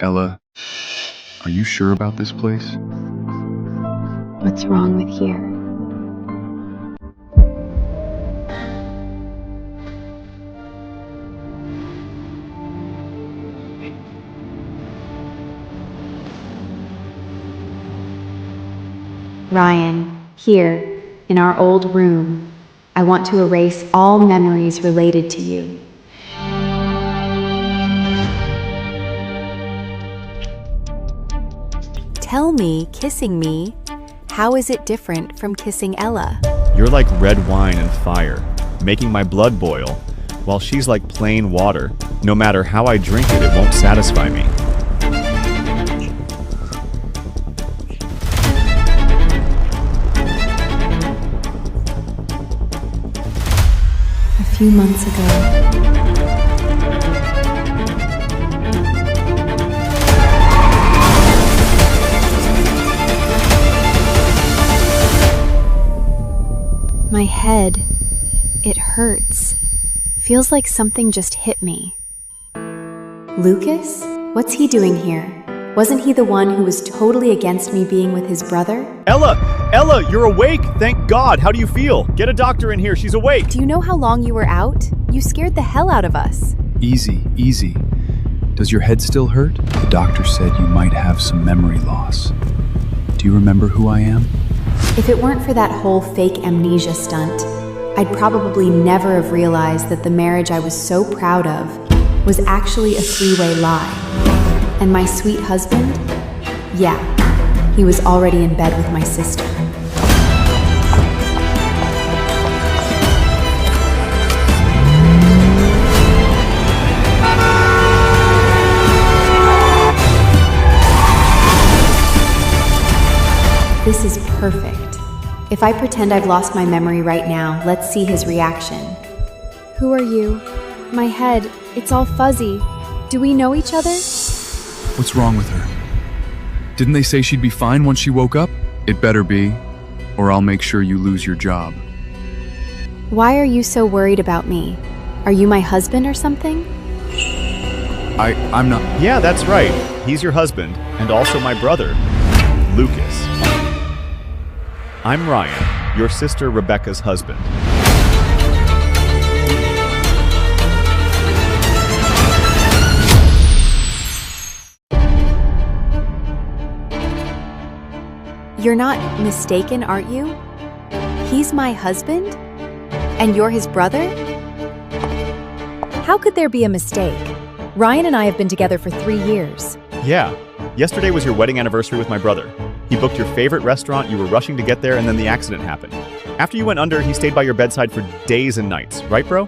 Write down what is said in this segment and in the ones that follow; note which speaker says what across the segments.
Speaker 1: Ella, are you sure about this place?
Speaker 2: What's wrong with here? Ryan, here, in our old room, I want to erase all memories related to you.
Speaker 3: Tell me, kissing me, how is it different from kissing Ella?
Speaker 4: You're like red wine and fire, making my blood boil, while she's like plain water. No matter how I drink it, it won't satisfy me.
Speaker 2: A few months ago, my head, it hurts. Feels like something just hit me. Lucas? What's he doing here? Wasn't he the one who was totally against me being with his brother?
Speaker 4: Ella, you're awake! Thank God! How do you feel? Get a doctor in here, she's awake!
Speaker 3: Do you know how long you were out? You scared the hell out of us.
Speaker 1: Easy, easy. Does your head still hurt? The doctor said you might have some memory loss. Do you remember who I am?
Speaker 2: If it weren't for that whole fake amnesia stunt, I'd probably never have realized that the marriage I was so proud of was actually a three-way lie. And my sweet husband? Yeah, he was already in bed with my sister. This is perfect. If I pretend I've lost my memory right now, let's see his reaction.
Speaker 3: Who are you? My head, it's all fuzzy. Do we know each other?
Speaker 1: What's wrong with her? Didn't they say she'd be fine once she woke up? It better be, or I'll make sure you lose your job.
Speaker 3: Why are you so worried about me? Are you my husband or something?
Speaker 1: I'm not.
Speaker 4: Yeah, that's right. He's your husband, and also my brother, Lucas. I'm Ryan, your sister Rebecca's husband.
Speaker 3: You're not mistaken, aren't you? He's my husband? And you're his brother? How could there be a mistake? Ryan and I have been together for 3 years.
Speaker 4: Yeah, yesterday was your wedding anniversary with my brother. He booked your favorite restaurant, you were rushing to get there, and then the accident happened. After you went under, he stayed by your bedside for days and nights, right, bro?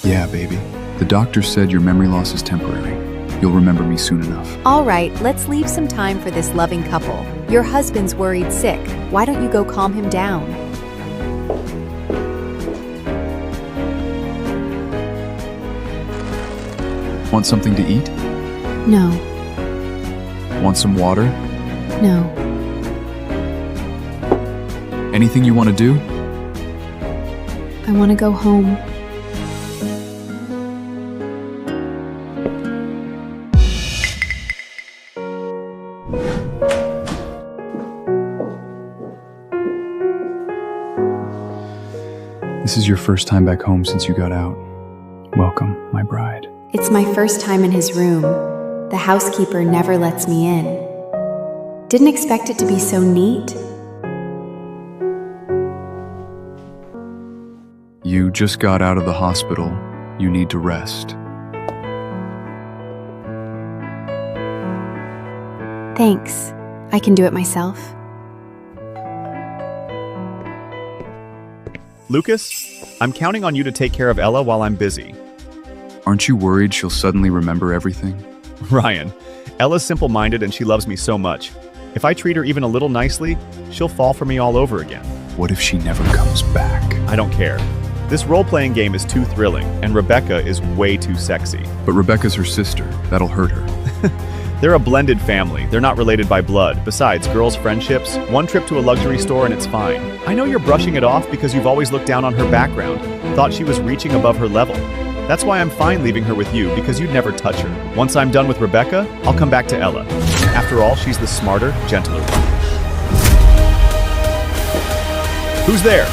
Speaker 1: Yeah, baby. The doctor said your memory loss is temporary. You'll remember me soon enough.
Speaker 3: All right, let's leave some time for this loving couple. Your husband's worried sick. Why don't you go calm him down?
Speaker 1: Want something to eat?
Speaker 2: No,
Speaker 1: Want some water?
Speaker 2: no.
Speaker 1: Anything you want to do?
Speaker 2: I want to go home.
Speaker 1: This is your first time back home since you got out. Welcome, my bride.
Speaker 2: It's my first time in his room. The housekeeper never lets me in. Didn't expect it to be so neat.
Speaker 1: You just got out of the hospital. You need to rest.
Speaker 2: Thanks. I can do it myself.
Speaker 4: Lucas, I'm counting on you to take care of Ella while I'm busy.
Speaker 1: Aren't you worried she'll suddenly remember everything?
Speaker 4: Ryan, Ella's simple-minded and she loves me so much. If I treat her even a little nicely, she'll fall for me all over again.
Speaker 1: What if she never comes back?
Speaker 4: I don't care. This role-playing game is too thrilling, and Rebecca is way too sexy.
Speaker 1: But Rebecca's her sister. That'll hurt her.
Speaker 4: They're a blended family. They're not related by blood. Besides, girls' friendships, one trip to a luxury store and it's fine. I know you're brushing it off because you've always looked down on her background, thought she was reaching above her level. That's why I'm fine leaving her with you, because you'd never touch her. Once I'm done with Rebecca, I'll come back to Ella. After all, she's the smarter, gentler one. Who's there?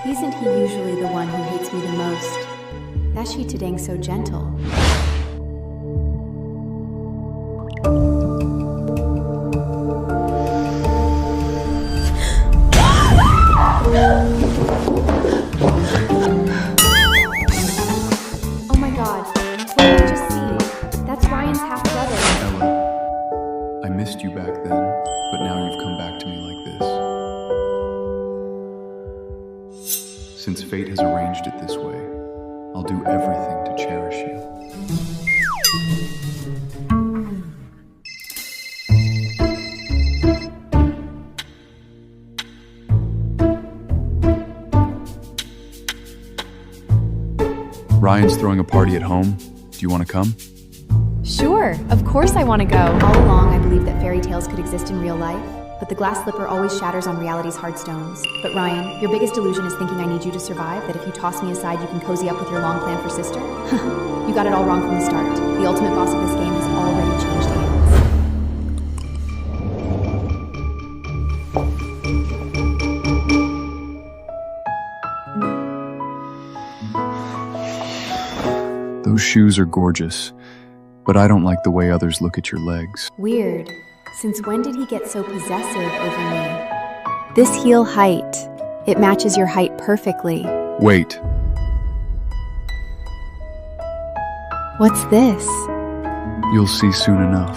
Speaker 2: Isn't he usually the one who hates me the most? That she today so gentle. Oh my god, what did I just see? That's Ryan's half-brother.
Speaker 1: Ella, I missed you back then, but now you've come back to me like this. Since fate has arranged it this way, I'll do everything to cherish you. Ryan's throwing a party at home. Do you want to come?
Speaker 3: Sure, of course I want to go.
Speaker 2: All along, I believed that fairy tales could exist in real life, but the glass slipper always shatters on reality's hard stones. But Ryan, your biggest delusion is thinking I need you to survive, that if you toss me aside, you can cozy up with your long plan for sister? You got it all wrong from the start. The ultimate boss of this game has already changed hands.
Speaker 1: Those shoes are gorgeous, but I don't like the way others look at your legs.
Speaker 2: Weird. Since when did he get so possessive over me?
Speaker 3: This heel height, it matches your height perfectly.
Speaker 1: Wait,
Speaker 3: What's this?
Speaker 1: you'll see soon enough.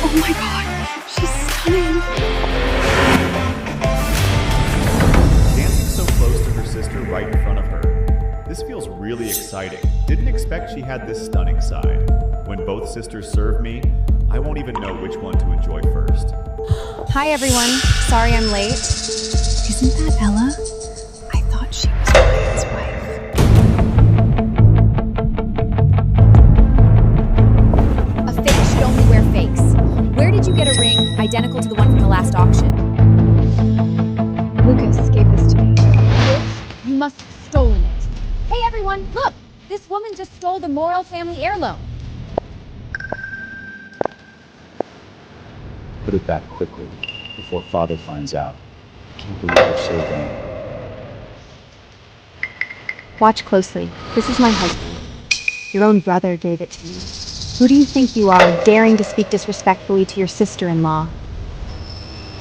Speaker 3: Oh my god, she's stunning.
Speaker 4: Dancing so close to her sister right in front of her. This feels really exciting. Didn't expect she had this stunning side. When both sisters serve me, I won't even know which one to enjoy first.
Speaker 3: Hi everyone, sorry I'm late. Isn't that Ella? I thought she was Ryan's wife. A fake should only wear fakes. Where did you get a ring identical to the one from the last auction?
Speaker 5: Lucas gave this to me. Bitch, you must have stolen it. Hey everyone, look! This woman just stole the Morrell family heirloom.
Speaker 6: Put it back quickly, before father finds out. I can't believe you're so dumb.
Speaker 5: Watch closely. This is my husband. Your own brother gave it to me. Who do you think you are, daring to speak disrespectfully to your sister-in-law?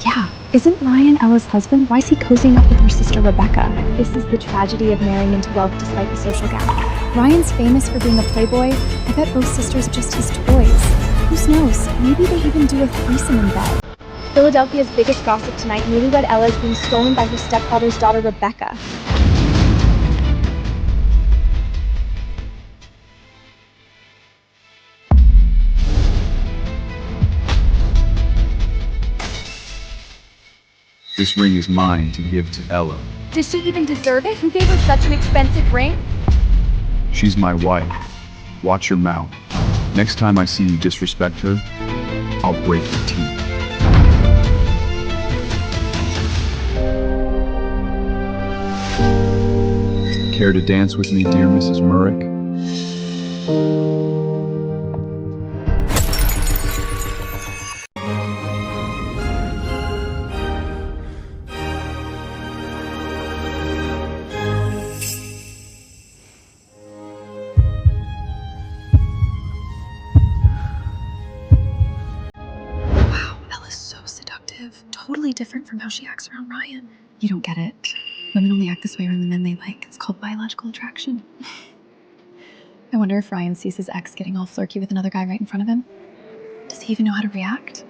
Speaker 5: Yeah, isn't Ryan Ella's husband? Why is he cozying up with her sister Rebecca? This is the tragedy of marrying into wealth despite the social gap.
Speaker 3: Ryan's famous for being a playboy. I bet both sisters are just his toys. Who knows? Maybe they even do a threesome in bed.
Speaker 5: Philadelphia's biggest gossip tonight, newlywed Ella is being stolen by her stepfather's daughter Rebecca.
Speaker 1: This ring is mine to give to Ella.
Speaker 5: Does she even deserve it? Who gave her such an expensive ring?
Speaker 1: She's my wife. Watch your mouth. Next time I see you disrespect her, I'll break your teeth. Care to dance with me, dear Mrs. Murrick?
Speaker 3: Ella's so seductive. Totally
Speaker 7: totally different from how she acts around Ryan. You don't get it. Women only act this way around the men they like. It's called biological attraction. I wonder if Ryan sees his ex getting all flirty with another guy right in front of him. Does he even know how to react?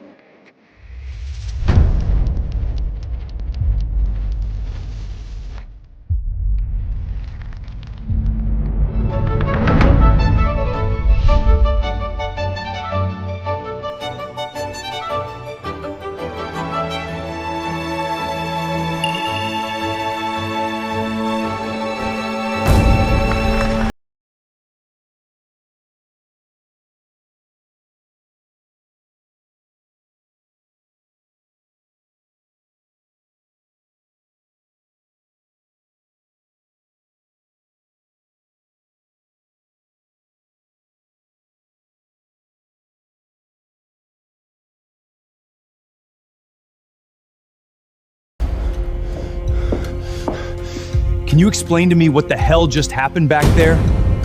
Speaker 1: Can you explain to me what the hell just happened back there?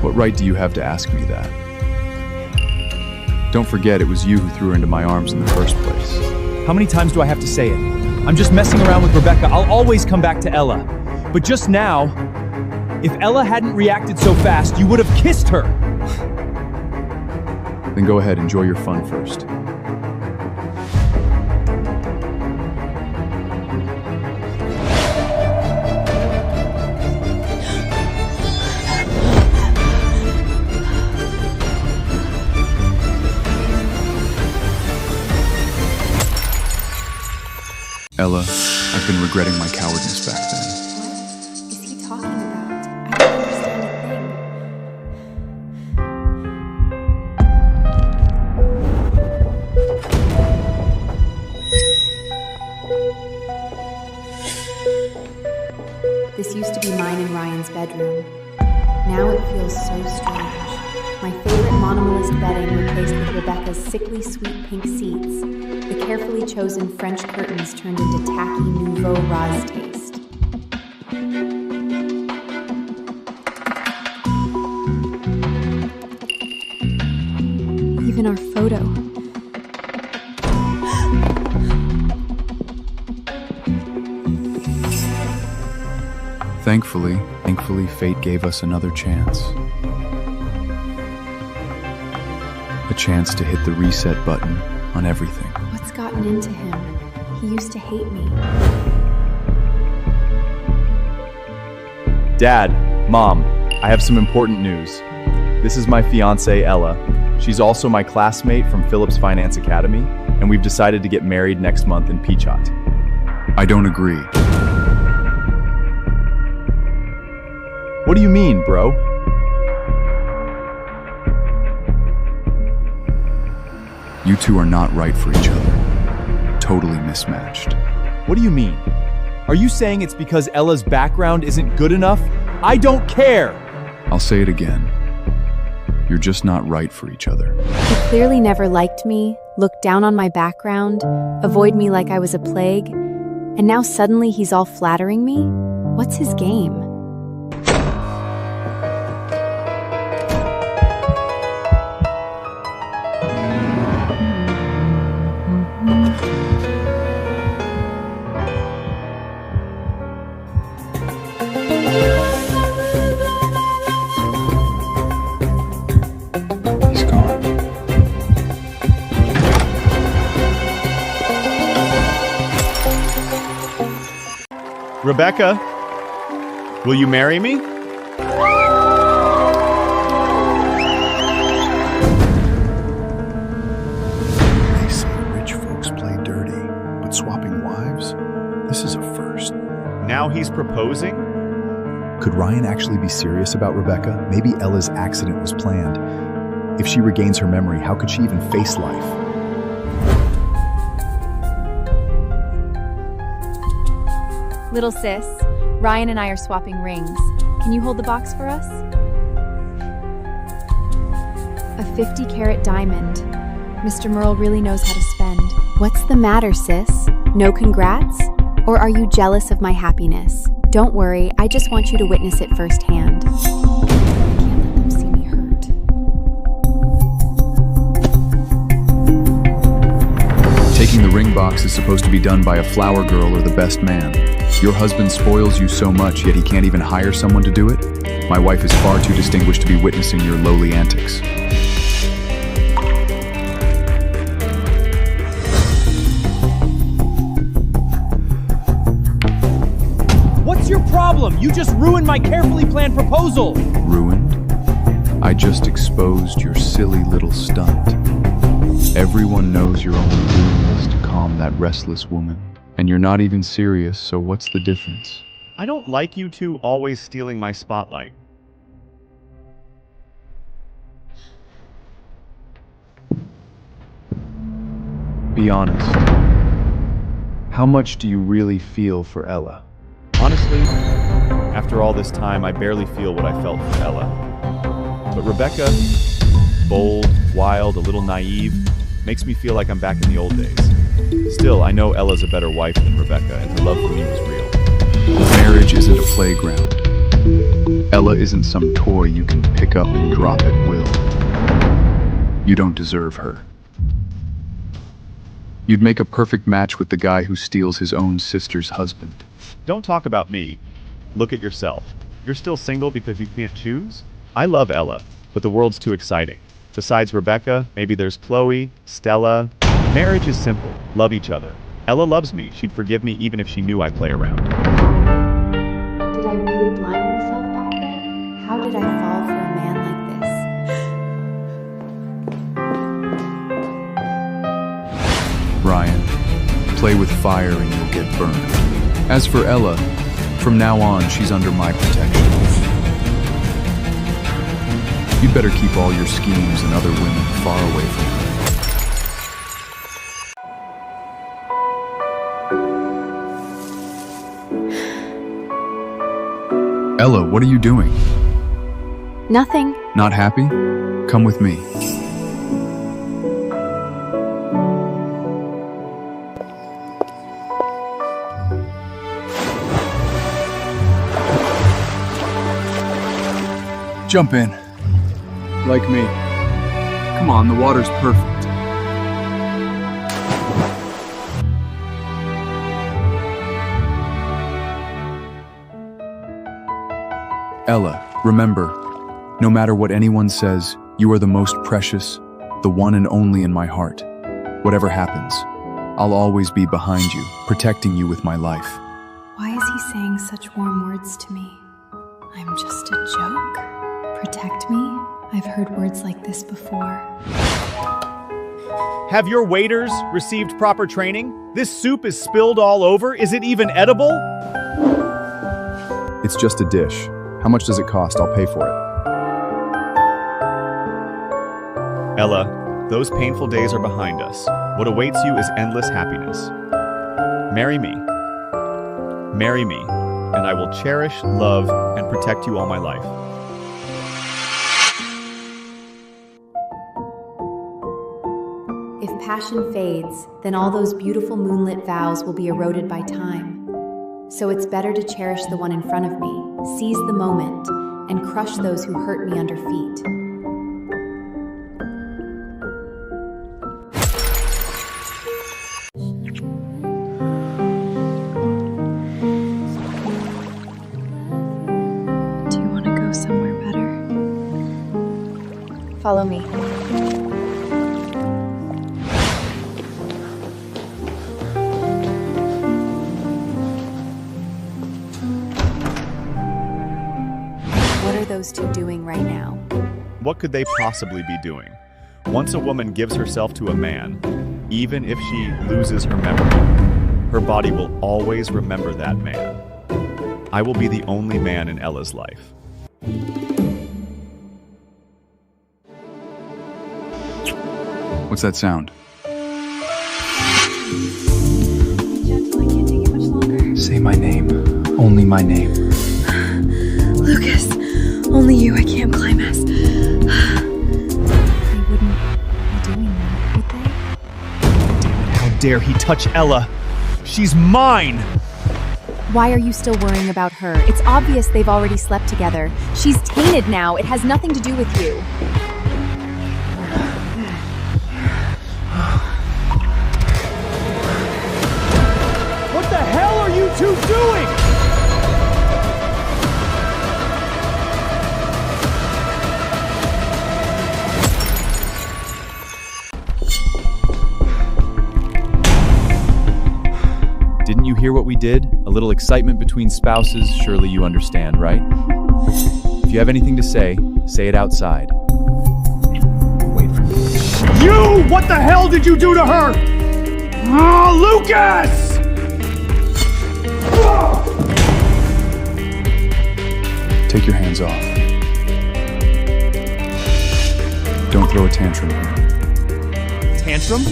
Speaker 1: What right do you have to ask me that? Don't forget, it was you who threw her into my arms in the first place.
Speaker 8: How many times do I have to say it? I'm just messing around with Rebecca. I'll always come back to Ella. But just now, if Ella hadn't reacted so fast, you would have kissed her.
Speaker 1: Then go ahead, enjoy your fun first. Ella, I've been regretting my cowardice back then.
Speaker 2: What is he talking about? I don't understand a thing. This used to be mine and Ryan's bedroom. Now it feels so strange. My favorite minimalist bedding replaced with Rebecca's sickly sweet pink seats. The carefully chosen French curtains turned into tacky nouveau rose taste. Even our photo.
Speaker 1: Thankfully, fate gave us another chance. A chance to hit the reset button on everything.
Speaker 2: What's gotten into him? He used to hate me.
Speaker 8: Dad, Mom, I have some important news. This is my fiancée, Ella. She's also my classmate from Phillips Finance Academy, and we've decided to get married next month in Peach Hut.
Speaker 1: I don't agree.
Speaker 8: What do you mean, bro?
Speaker 1: You two are not right for each other. Totally mismatched.
Speaker 8: What do you mean? Are you saying it's because Ella's background isn't good enough? I don't care!
Speaker 1: I'll say it again. You're just not right for each other.
Speaker 2: He clearly never liked me, looked down on my background, avoided me like I was a plague, and now suddenly he's all flattering me? What's his game?
Speaker 1: He's gone.
Speaker 4: Rebecca, will you marry me?
Speaker 1: They say rich folks play dirty, but swapping wives? This is a first.
Speaker 4: Now he's proposing?
Speaker 1: Could Ryan actually be serious about Rebecca? Maybe Ella's accident was planned. If she regains her memory, how could she even face life?
Speaker 3: Little sis, Ryan and I are swapping rings. Can you hold the box for us?
Speaker 2: A 50-carat diamond. Mr. Merle really knows how to spend. What's the matter, sis? No congrats? Or are you jealous of my happiness? Don't worry, I just want you to witness it firsthand. I can't let them see me hurt.
Speaker 1: Taking the ring box box is supposed to be done by a flower girl or the best man. Your husband spoils you so much, yet he can't even hire someone to do it? My wife is far too distinguished to be witnessing your lowly antics.
Speaker 9: What's your problem? You just ruined my carefully planned proposal!
Speaker 1: Ruined? I just exposed your silly little stunt. Everyone knows you're only doing this to calm that restless woman. And you're not even serious, so what's the difference?
Speaker 4: I don't like you two always stealing my spotlight.
Speaker 1: Be honest. How much do you really feel for Ella?
Speaker 4: Honestly, after all this time, I barely feel what I felt for Ella. But Rebecca, bold, wild, a little naive, makes me feel like I'm back in the old days. Still, I know Ella's a better wife than Rebecca, and her love for me was real.
Speaker 1: Marriage isn't a playground. Ella isn't some toy you can pick up and drop at will. You don't deserve her. You'd make a perfect match with the guy who steals his own sister's husband.
Speaker 4: Don't talk about me. Look at yourself. You're still single because you can't choose? I love Ella, but the world's too exciting. Besides Rebecca, maybe there's Chloe, Stella. Marriage is simple. Love each other. Ella loves me. She'd forgive me even if she knew I play around.
Speaker 2: Did I really blind myself back then? How did I fall for a man like this?
Speaker 1: Ryan, play with fire and you'll get burned. As for Ella, from now on, she's under my protection. You'd better keep all your schemes and other women far away from her. Ella, what are you doing?
Speaker 3: Nothing.
Speaker 1: Not happy? Come with me. Jump in. Like me. Come on, the water's perfect. Ella, remember, no matter what anyone says, you are the most precious, the one and only in my heart. Whatever happens, I'll always be behind you, protecting you with my life.
Speaker 2: Why is he saying such warm words to me? I'm just a joke? Protect me? I've heard words like this before.
Speaker 4: Have your waiters received proper training? This soup is spilled all over. Is it even edible?
Speaker 1: It's just a dish. How much does it cost? I'll pay for it.
Speaker 4: Ella, those painful days are behind us. What awaits you is endless happiness. Marry me. Marry me, and I will cherish, love, and protect you all my life.
Speaker 2: If passion fades, then all those beautiful moonlit vows will be eroded by time. So it's better to cherish the one in front of me, seize the moment, and crush those who hurt me under feet.
Speaker 7: Do you want to go somewhere better?
Speaker 3: Follow me. What are those two doing right now?
Speaker 4: What could they possibly be doing? Once a woman gives herself to a man, even if she loses her memory, her body will always remember that man. I will be the only man in Ella's life.
Speaker 1: What's that sound?
Speaker 7: Gentle, I can't take it much longer.
Speaker 1: Say my name. Only my name.
Speaker 7: Lucas, only you, I can't climax.
Speaker 2: They wouldn't be doing that, would they?
Speaker 4: How dare he touch Ella? She's mine!
Speaker 3: Why are you still worrying about her? It's obvious they've already slept together. She's tainted now. It has nothing to do with you.
Speaker 9: two doing?
Speaker 8: Didn't you hear what we did? A little excitement between spouses, surely you understand, right? If you have anything to say it outside. Wait for me.
Speaker 9: You! What the hell did you do to her? Oh, Lucas!
Speaker 1: Take your hands off. Don't throw a tantrum here.
Speaker 9: Tantrum?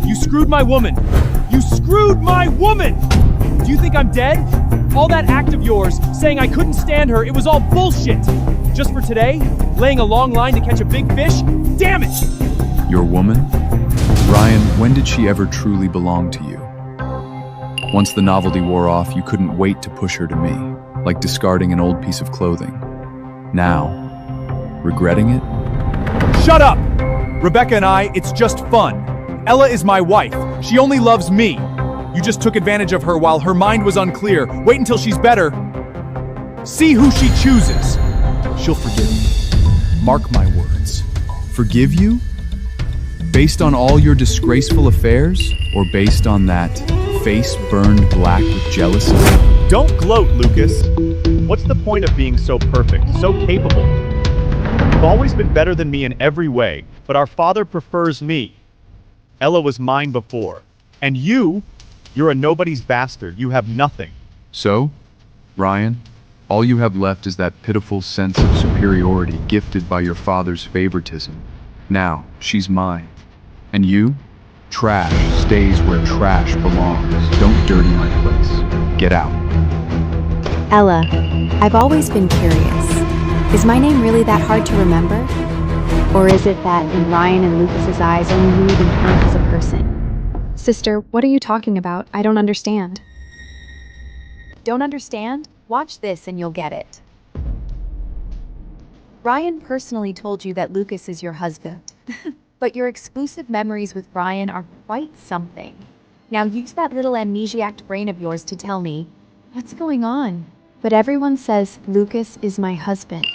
Speaker 9: You screwed my woman! You screwed my woman! Do you think I'm dead? All that act of yours, saying I couldn't stand her, it was all bullshit! Just for today? Laying a long line to catch a big fish? Damn it!
Speaker 1: Your woman? Ryan, when did she ever truly belong to you? Once the novelty wore off, you couldn't wait to push her to me, like discarding an old piece of clothing. Now, regretting it?
Speaker 8: Shut up! Rebecca and I, it's just fun. Ella is my wife. She only loves me. You just took advantage of her while her mind was unclear. Wait until she's better. See who she chooses. She'll forgive me. Mark my words.
Speaker 1: Forgive you? Based on all your disgraceful affairs? Or based on that face burned black with jealousy?
Speaker 4: Don't gloat, Lucas. What's the point of being so perfect, so capable? You've always been better than me in every way, but our father prefers me. Ella was mine before. And you're a nobody's bastard. You have nothing.
Speaker 1: So, Ryan, all you have left is that pitiful sense of superiority gifted by your father's favoritism. Now, she's mine. And you? Trash stays where trash belongs. Don't dirty my place. Get out.
Speaker 2: Ella, I've always been curious. Is my name really that hard to remember? Or is it that in Ryan and Lucas's eyes only you even count as a person?
Speaker 7: Sister, what are you talking about? I don't understand.
Speaker 3: Don't understand? Watch this and you'll get it. Ryan personally told you that Lucas is your husband. But your exclusive memories with Ryan are quite something. Now use that little amnesiac brain of yours to tell me, what's going on?
Speaker 5: But everyone says Lucas is my husband.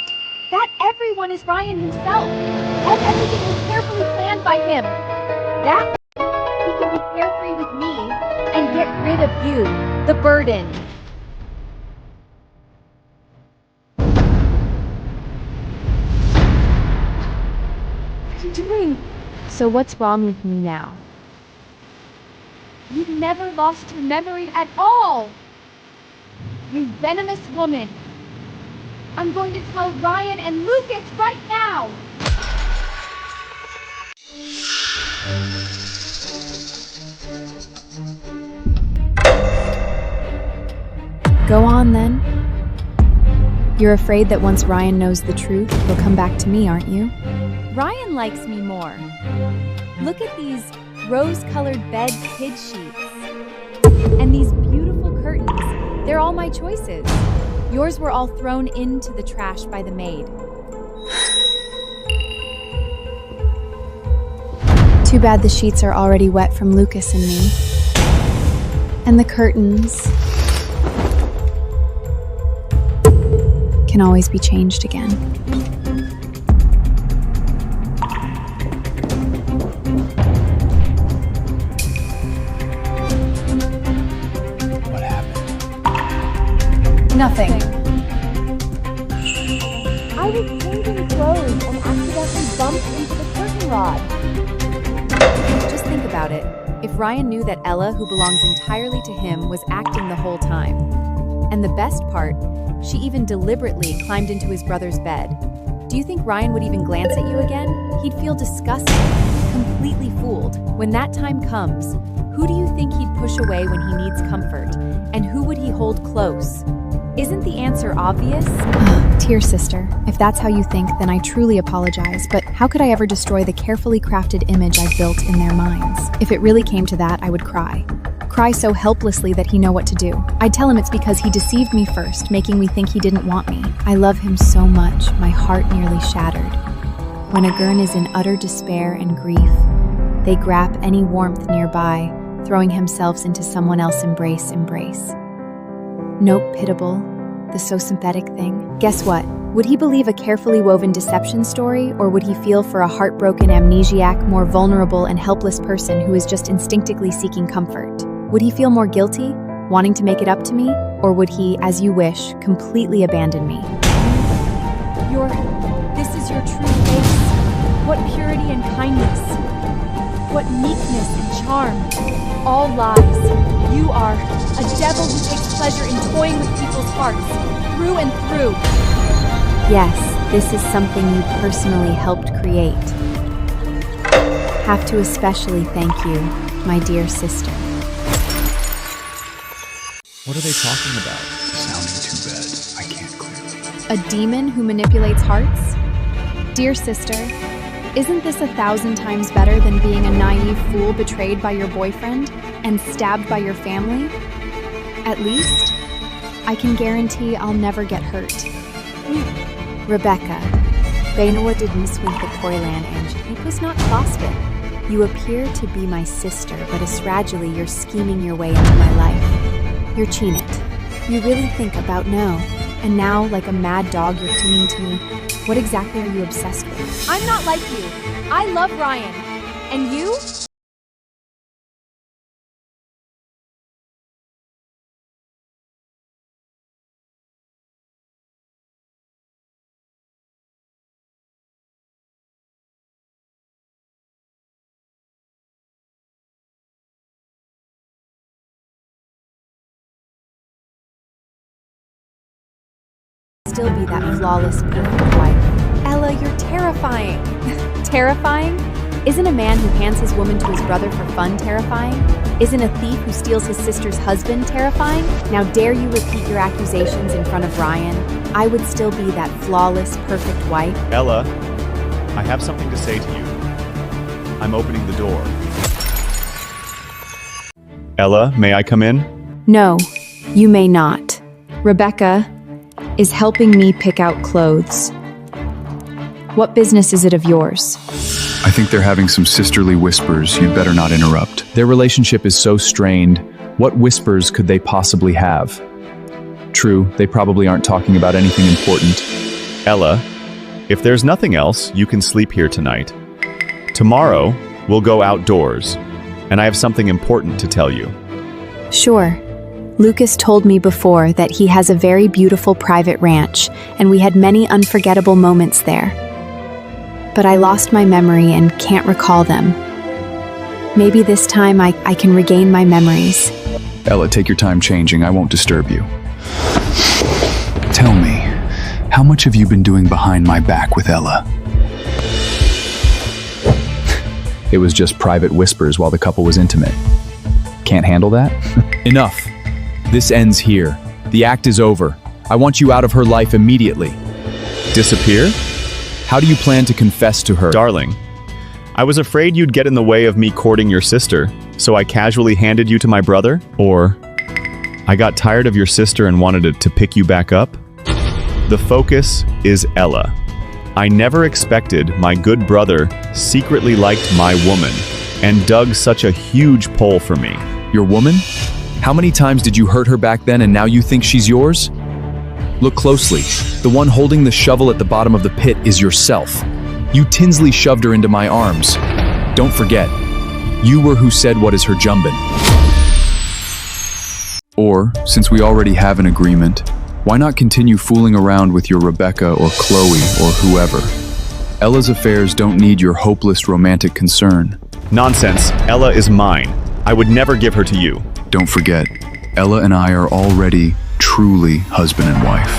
Speaker 3: That everyone is Ryan himself. And everything was carefully planned by him. That he can be carefree with me and get rid of you, the burden. What are you doing?
Speaker 5: So what's wrong with me now?
Speaker 3: You've never lost your memory at all. You venomous woman. I'm going to tell Ryan and Lucas right now.
Speaker 2: Go on then. You're afraid that once Ryan knows the truth, he'll come back to me, aren't you?
Speaker 3: Ryan likes me more. Look at these rose-colored bed kid sheets. And these beautiful curtains. They're all my choices. Yours were all thrown into the trash by the maid.
Speaker 2: Too bad the sheets are already wet from Lucas and me. And the curtains can always be changed again.
Speaker 1: What happened?
Speaker 2: Nothing.
Speaker 3: I was changing clothes and accidentally bumped into the curtain rod.
Speaker 2: Just think about it. If Ryan knew that Ella, who belongs entirely to him, was acting the whole time. And the best part, she even deliberately climbed into his brother's bed. Do you think Ryan would even glance at you again? He'd feel disgusted, completely fooled. When that time comes, who do you think he'd push away when he needs comfort? And who would he hold close? Isn't the answer obvious? Dear sister, if that's how you think, then I truly apologize, but how could I ever destroy the carefully crafted image I've built in their minds? If it really came to that, I would cry. Cry so helplessly that he'd know what to do. I'd tell him it's because he deceived me first, making me think he didn't want me. I love him so much, my heart nearly shattered. When a girl is in utter despair and grief, they grab any warmth nearby, throwing himself into someone else's embrace. Nope, pitiable, the so sympathetic thing. Guess what? Would he believe a carefully woven deception story, or would he feel for a heartbroken amnesiac, more vulnerable and helpless person who is just instinctively seeking comfort? Would he feel more guilty, wanting to make it up to me, or would he, as you wish, completely abandon me?
Speaker 3: This is your true face. What purity and kindness. What meekness and charm. All lies. You are a devil who takes pleasure in toying with people's hearts, through and through.
Speaker 2: Yes, this is something you personally helped create. Have to especially thank you, my dear sister.
Speaker 4: What are they talking about?
Speaker 1: Sounding too bad. I can't clearly.
Speaker 2: A demon who manipulates hearts? Dear sister, isn't this 1,000 times better than being a naive fool betrayed by your boyfriend and stabbed by your family? At least, I can guarantee I'll never get hurt. Rebecca, Bainoa did miswink the Poilan and it was not CrossFit. You appear to be my sister, but gradually you're scheming your way into my life. You're Chinit. You really think about no. And now, like a mad dog, you're clinging to me. What exactly are you obsessed with?
Speaker 3: I'm not like you. I love Ryan. And you?
Speaker 2: Still be that flawless, perfect wife.
Speaker 3: Ella, you're terrifying.
Speaker 2: Terrifying? Isn't a man who hands his woman to his brother for fun terrifying? Isn't a thief who steals his sister's husband terrifying? Now dare you repeat your accusations in front of Ryan? I would still be that flawless, perfect wife.
Speaker 4: Ella, I have something to say to you. I'm opening the door. Ella, may I come in?
Speaker 2: No, you may not. Rebecca is helping me pick out clothes. What business is it of yours?
Speaker 1: I think they're having some sisterly whispers. You'd better not interrupt.
Speaker 8: Their relationship is so strained. What whispers could they possibly have? True, they probably aren't talking about anything important.
Speaker 4: Ella, if there's nothing else, you can sleep here tonight. Tomorrow, we'll go outdoors, and I have something important to tell you.
Speaker 2: Sure. Lucas told me before that he has a very beautiful private ranch, and we had many unforgettable moments there. But I lost my memory and can't recall them. Maybe this time I can regain my memories.
Speaker 1: Ella, take your time changing. I won't disturb you. Tell me, how much have you been doing behind my back with Ella?
Speaker 8: It was just private whispers while the couple was intimate. Can't handle that? Enough. This ends here. The act is over. I want you out of her life immediately.
Speaker 4: Disappear?
Speaker 8: How do you plan to confess to her?
Speaker 4: Darling, I was afraid you'd get in the way of me courting your sister, so I casually handed you to my brother? Or I got tired of your sister and wanted to pick you back up? The focus is Ella. I never expected my good brother secretly liked my woman and dug such a huge pole for me.
Speaker 8: Your woman? How many times did you hurt her back then and now you think she's yours? Look closely. The one holding the shovel at the bottom of the pit is yourself. You Tinsley shoved her into my arms. Don't forget, you were who said what is her jumbin.
Speaker 1: Or, since we already have an agreement, why not continue fooling around with your Rebecca or Chloe or whoever? Ella's affairs don't need your hopeless romantic concern.
Speaker 4: Nonsense. Ella is mine. I would never give her to you.
Speaker 1: Don't forget, Ella and I are already truly husband and wife.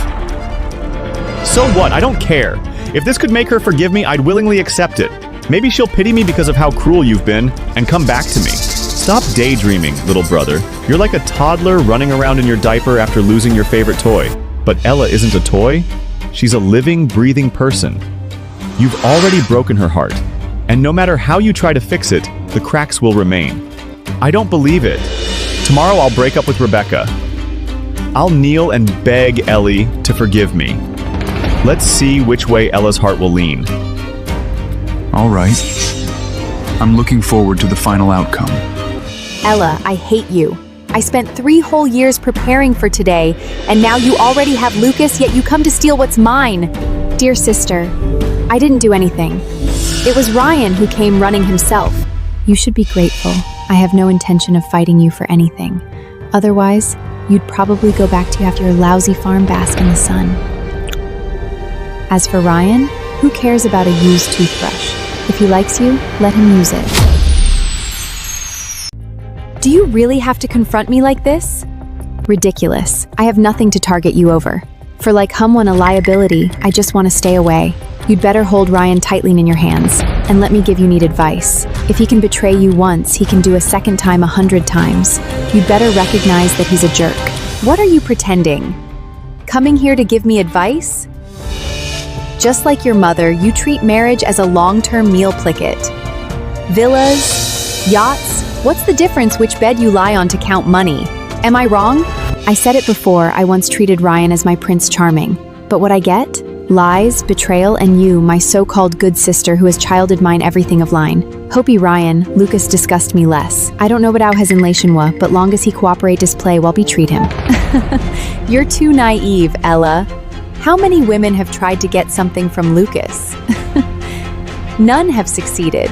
Speaker 4: So what? I don't care. If this could make her forgive me, I'd willingly accept it. Maybe she'll pity me because of how cruel you've been and come back to me. Stop daydreaming, little brother. You're like a toddler running around in your diaper after losing your favorite toy. But Ella isn't a toy. She's a living, breathing person. You've already broken her heart. And no matter how you try to fix it, the cracks will remain. I don't believe it. Tomorrow I'll break up with Rebecca. I'll kneel and beg Ellie to forgive me. Let's see which way Ella's heart will lean.
Speaker 1: All right. I'm looking forward to the final outcome.
Speaker 2: Ella, I hate you. I spent 3 whole years preparing for today, and now you already have Lucas, yet you come to steal what's mine. Dear sister, I didn't do anything. It was Ryan who came running himself. You should be grateful. I have no intention of fighting you for anything. Otherwise, you'd probably go back to your lousy farm bask in the sun. As for Ryan, who cares about a used toothbrush? If he likes you, let him use it. Do you really have to confront me like this? Ridiculous. I have nothing to target you over. For like Humwan a liability, I just want to stay away. You'd better hold Ryan tightly in your hands, and let me give you neat advice. If he can betray you once, he can do a second time 100 times. You'd better recognize that he's a jerk. What are you pretending? Coming here to give me advice? Just like your mother, you treat marriage as a long-term meal ticket. Villas, yachts, what's the difference which bed you lie on to count money? Am I wrong? I said it before, I once treated Ryan as my Prince Charming. But what I get? Lies, betrayal, and you, my so-called good sister who has childed mine everything of line. Hopi Ryan, Lucas disgust me less. I don't know what has in Lationwa, but long as he cooperate display while we treat him. You're too naive, Ella. How many women have tried to get something from Lucas? None have succeeded.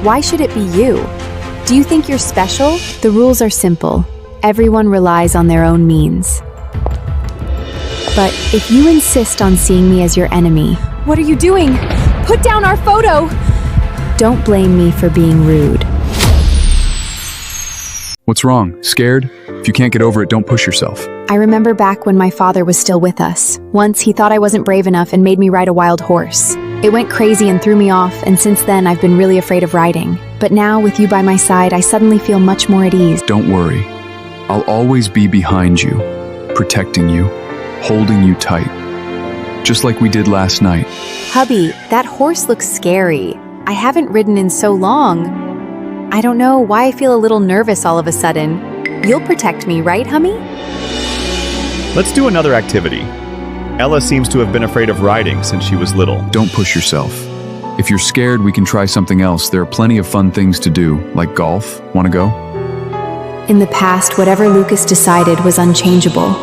Speaker 2: Why should it be you? Do you think you're special? The rules are simple. Everyone relies on their own means. But if you insist on seeing me as your enemy... What are you doing? Put down our photo! Don't blame me for being rude.
Speaker 1: What's wrong? Scared? If you can't get over it, don't push yourself.
Speaker 2: I remember back when my father was still with us. Once he thought I wasn't brave enough and made me ride a wild horse. It went crazy and threw me off, and since then I've been really afraid of riding. But now, with you by my side, I suddenly feel much more at ease.
Speaker 1: Don't worry. I'll always be behind you, protecting you, holding you tight. Just like we did last night.
Speaker 2: Hubby, that horse looks scary. I haven't ridden in so long. I don't know why I feel a little nervous all of a sudden. You'll protect me, right, Hummy?
Speaker 4: Let's do another activity. Ella seems to have been afraid of riding since she was little.
Speaker 1: Don't push yourself. If you're scared, we can try something else. There are plenty of fun things to do, like golf. Want to go?
Speaker 2: In the past, whatever Lucas decided was unchangeable.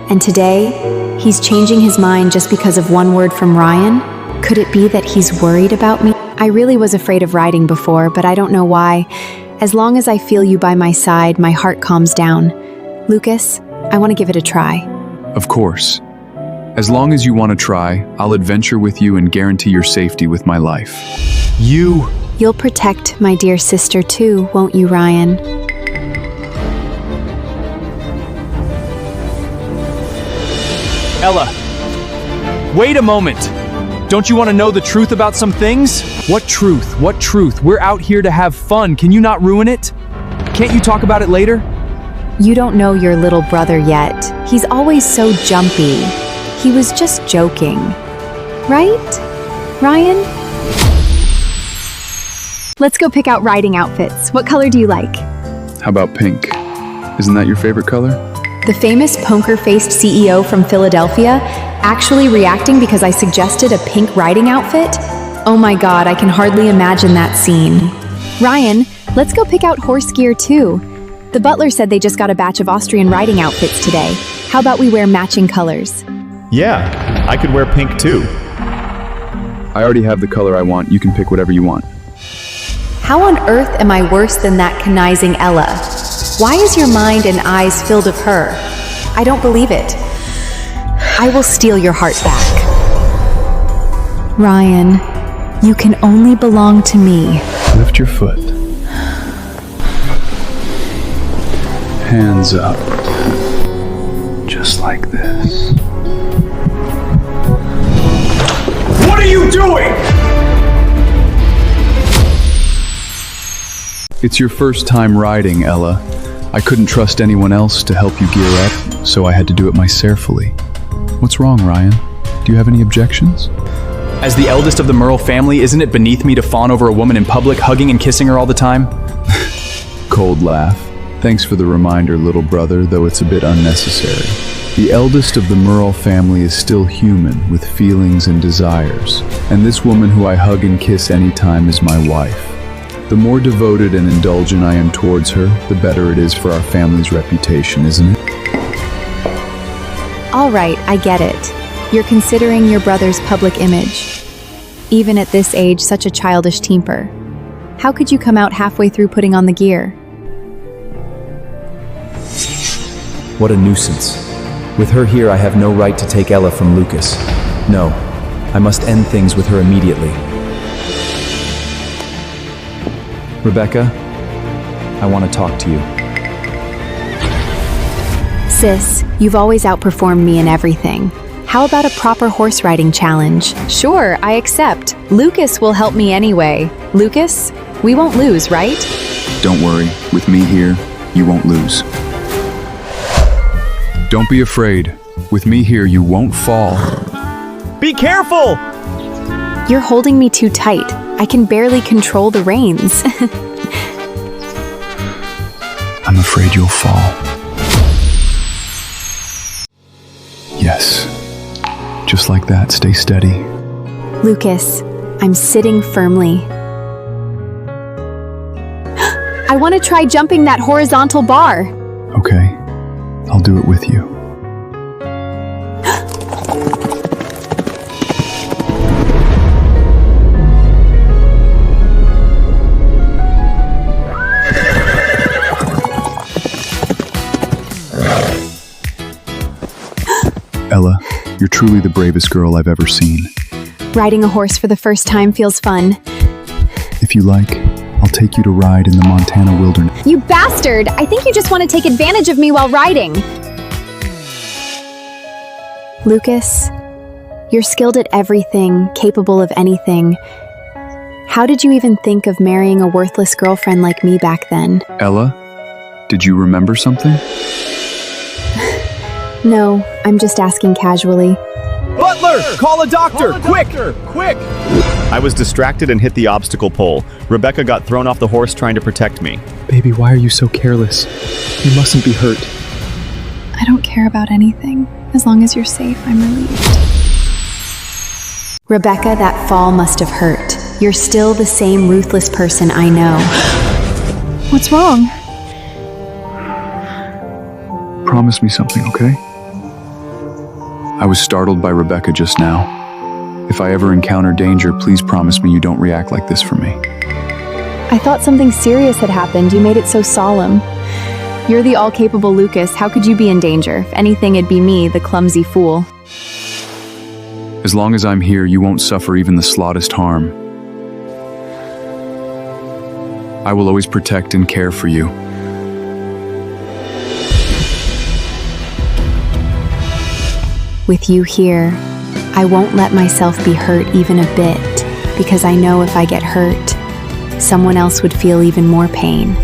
Speaker 2: And today, he's changing his mind just because of one word from Ryan? Could it be that he's worried about me? I really was afraid of riding before, but I don't know why. As long as I feel you by my side, my heart calms down. Lucas, I want to give it a try.
Speaker 1: Of course. As long as you want to try, I'll adventure with you and guarantee your safety with my life.
Speaker 2: You'll protect my dear sister too, won't you, Ryan?
Speaker 9: Ella, wait a moment. Don't you want to know the truth about some things? What truth? What truth? We're out here to have fun. Can you not ruin it? Can't you talk about it later?
Speaker 2: You don't know your little brother yet. He's always so jumpy. He was just joking. Right? Ryan? Let's go pick out riding outfits. What color do you like?
Speaker 1: How about pink? Isn't that your favorite color?
Speaker 2: The famous poker-faced CEO from Philadelphia actually reacting because I suggested a pink riding outfit? Oh my god, I can hardly imagine that scene. Ryan, let's go pick out horse gear too. The butler said they just got a batch of Austrian riding outfits today. How about we wear matching colors?
Speaker 4: Yeah, I could wear pink too.
Speaker 1: I already have the color I want. You can pick whatever you want.
Speaker 2: How on earth am I worse than that conniving Ella? Why is your mind and eyes filled of her? I don't believe it. I will steal your heart back. Ryan, you can only belong to me.
Speaker 1: Lift your foot. Hands up. Just like this.
Speaker 9: What are you doing?
Speaker 1: It's your first time riding, Ella. I couldn't trust anyone else to help you gear up, so I had to do it myselfully. What's wrong, Ryan? Do you have any objections?
Speaker 8: As the eldest of the Merle family, isn't it beneath me to fawn over a woman in public, hugging and kissing her all the time?
Speaker 1: Cold laugh. Thanks for the reminder, little brother, though it's a bit unnecessary. The eldest of the Merle family is still human, with feelings and desires. And this woman who I hug and kiss anytime is my wife. The more devoted and indulgent I am towards her, the better it is for our family's reputation, isn't it?
Speaker 2: All right, I get it. You're considering your brother's public image. Even at this age, such a childish temper. How could you come out halfway through putting on the gear?
Speaker 6: What a nuisance. With her here, I have no right to take Ella from Lucas. No, I must end things with her immediately. Rebecca, I want to talk to you.
Speaker 2: Sis, you've always outperformed me in everything. How about a proper horse riding challenge? Sure, I accept. Lucas will help me anyway. Lucas, we won't lose, right?
Speaker 1: Don't worry, with me here, you won't lose. Don't be afraid. With me here, you won't fall.
Speaker 9: Be careful!
Speaker 2: You're holding me too tight. I can barely control the reins.
Speaker 1: I'm afraid you'll fall. Yes. Just like that, stay steady.
Speaker 2: Lucas, I'm sitting firmly. I want to try jumping that horizontal bar.
Speaker 1: Okay, I'll do it with you. Ella, you're truly the bravest girl I've ever seen.
Speaker 2: Riding a horse for the first time feels fun.
Speaker 1: If you like, I'll take you to ride in the Montana wilderness.
Speaker 2: You bastard! I think you just want to take advantage of me while riding. Lucas, you're skilled at everything, capable of anything. How did you even think of marrying a worthless girlfriend like me back then?
Speaker 1: Ella, did you remember something?
Speaker 2: No, I'm just asking casually.
Speaker 9: Butler, call a doctor, quick! Quick!
Speaker 4: I was distracted and hit the obstacle pole. Rebecca got thrown off the horse trying to protect me.
Speaker 10: Baby, why are you so careless? You mustn't be hurt.
Speaker 7: I don't care about anything. As long as you're safe, I'm relieved.
Speaker 2: Rebecca, that fall must have hurt. You're still the same ruthless person I know.
Speaker 7: What's wrong?
Speaker 1: Promise me something, okay? I was startled by Rebecca just now. If I ever encounter danger, please promise me you don't react like this for me.
Speaker 2: I thought something serious had happened. You made it so solemn. You're the all-capable Lucas. How could you be in danger? If anything, it'd be me, the clumsy fool.
Speaker 1: As long as I'm here, you won't suffer even the slightest harm. I will always protect and care for you.
Speaker 2: With you here, I won't let myself be hurt even a bit, because I know if I get hurt, someone else would feel even more pain.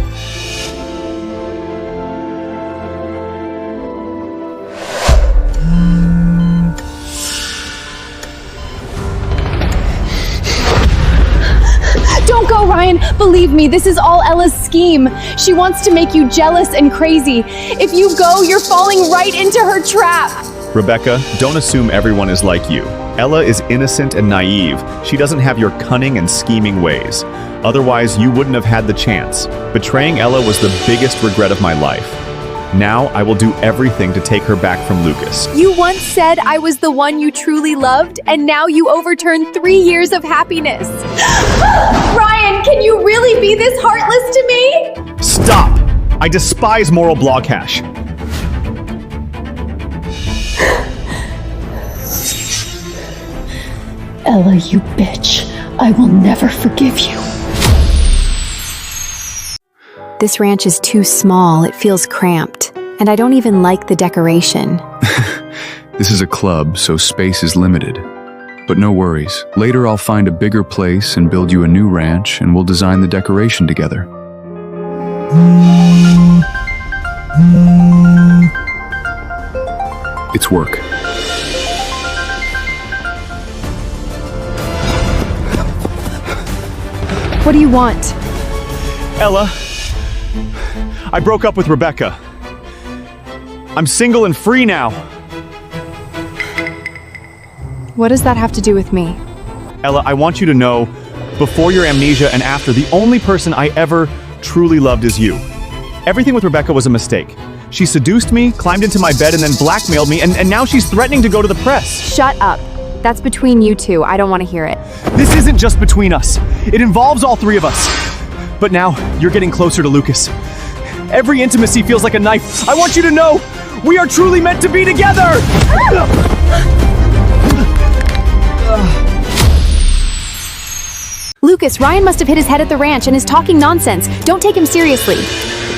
Speaker 7: Don't go, Ryan! Believe me, this is all Ella's scheme. She wants to make you jealous and crazy. If you go, you're falling right into her trap.
Speaker 4: Rebecca, don't assume everyone is like you. Ella is innocent and naive. She doesn't have your cunning and scheming ways. Otherwise, you wouldn't have had the chance. Betraying Ella was the biggest regret of my life. Now, I will do everything to take her back from Lucas.
Speaker 3: You once said I was the one you truly loved, and now you overturned 3 years of happiness. Ryan, can you really be this heartless to me?
Speaker 4: Stop! I despise moral bloghash.
Speaker 11: Ella, you bitch. I will never forgive you.
Speaker 2: This ranch is too small, it feels cramped, and I don't even like the decoration.
Speaker 1: This is a club, so space is limited. But no worries, later I'll find a bigger place and build you a new ranch, and we'll design the decoration together. It's work.
Speaker 2: What do you want?
Speaker 4: Ella, I broke up with Rebecca. I'm single and free now.
Speaker 2: What does that have to do with me?
Speaker 4: Ella, I want you to know Before your amnesia and after, the only person I ever truly loved is you. Everything with Rebecca was a mistake. She seduced me, climbed into my bed, and then blackmailed me, and now she's threatening to go to the press.
Speaker 2: Shut up. That's between you two. I don't want to hear it.
Speaker 9: This isn't just between us. It involves all three of us. But now, you're getting closer to Lucas. Every intimacy feels like a knife. I want you to know, we are truly meant to be together!
Speaker 2: Lucas, Ryan must have hit his head at the ranch and is talking nonsense. Don't take him seriously.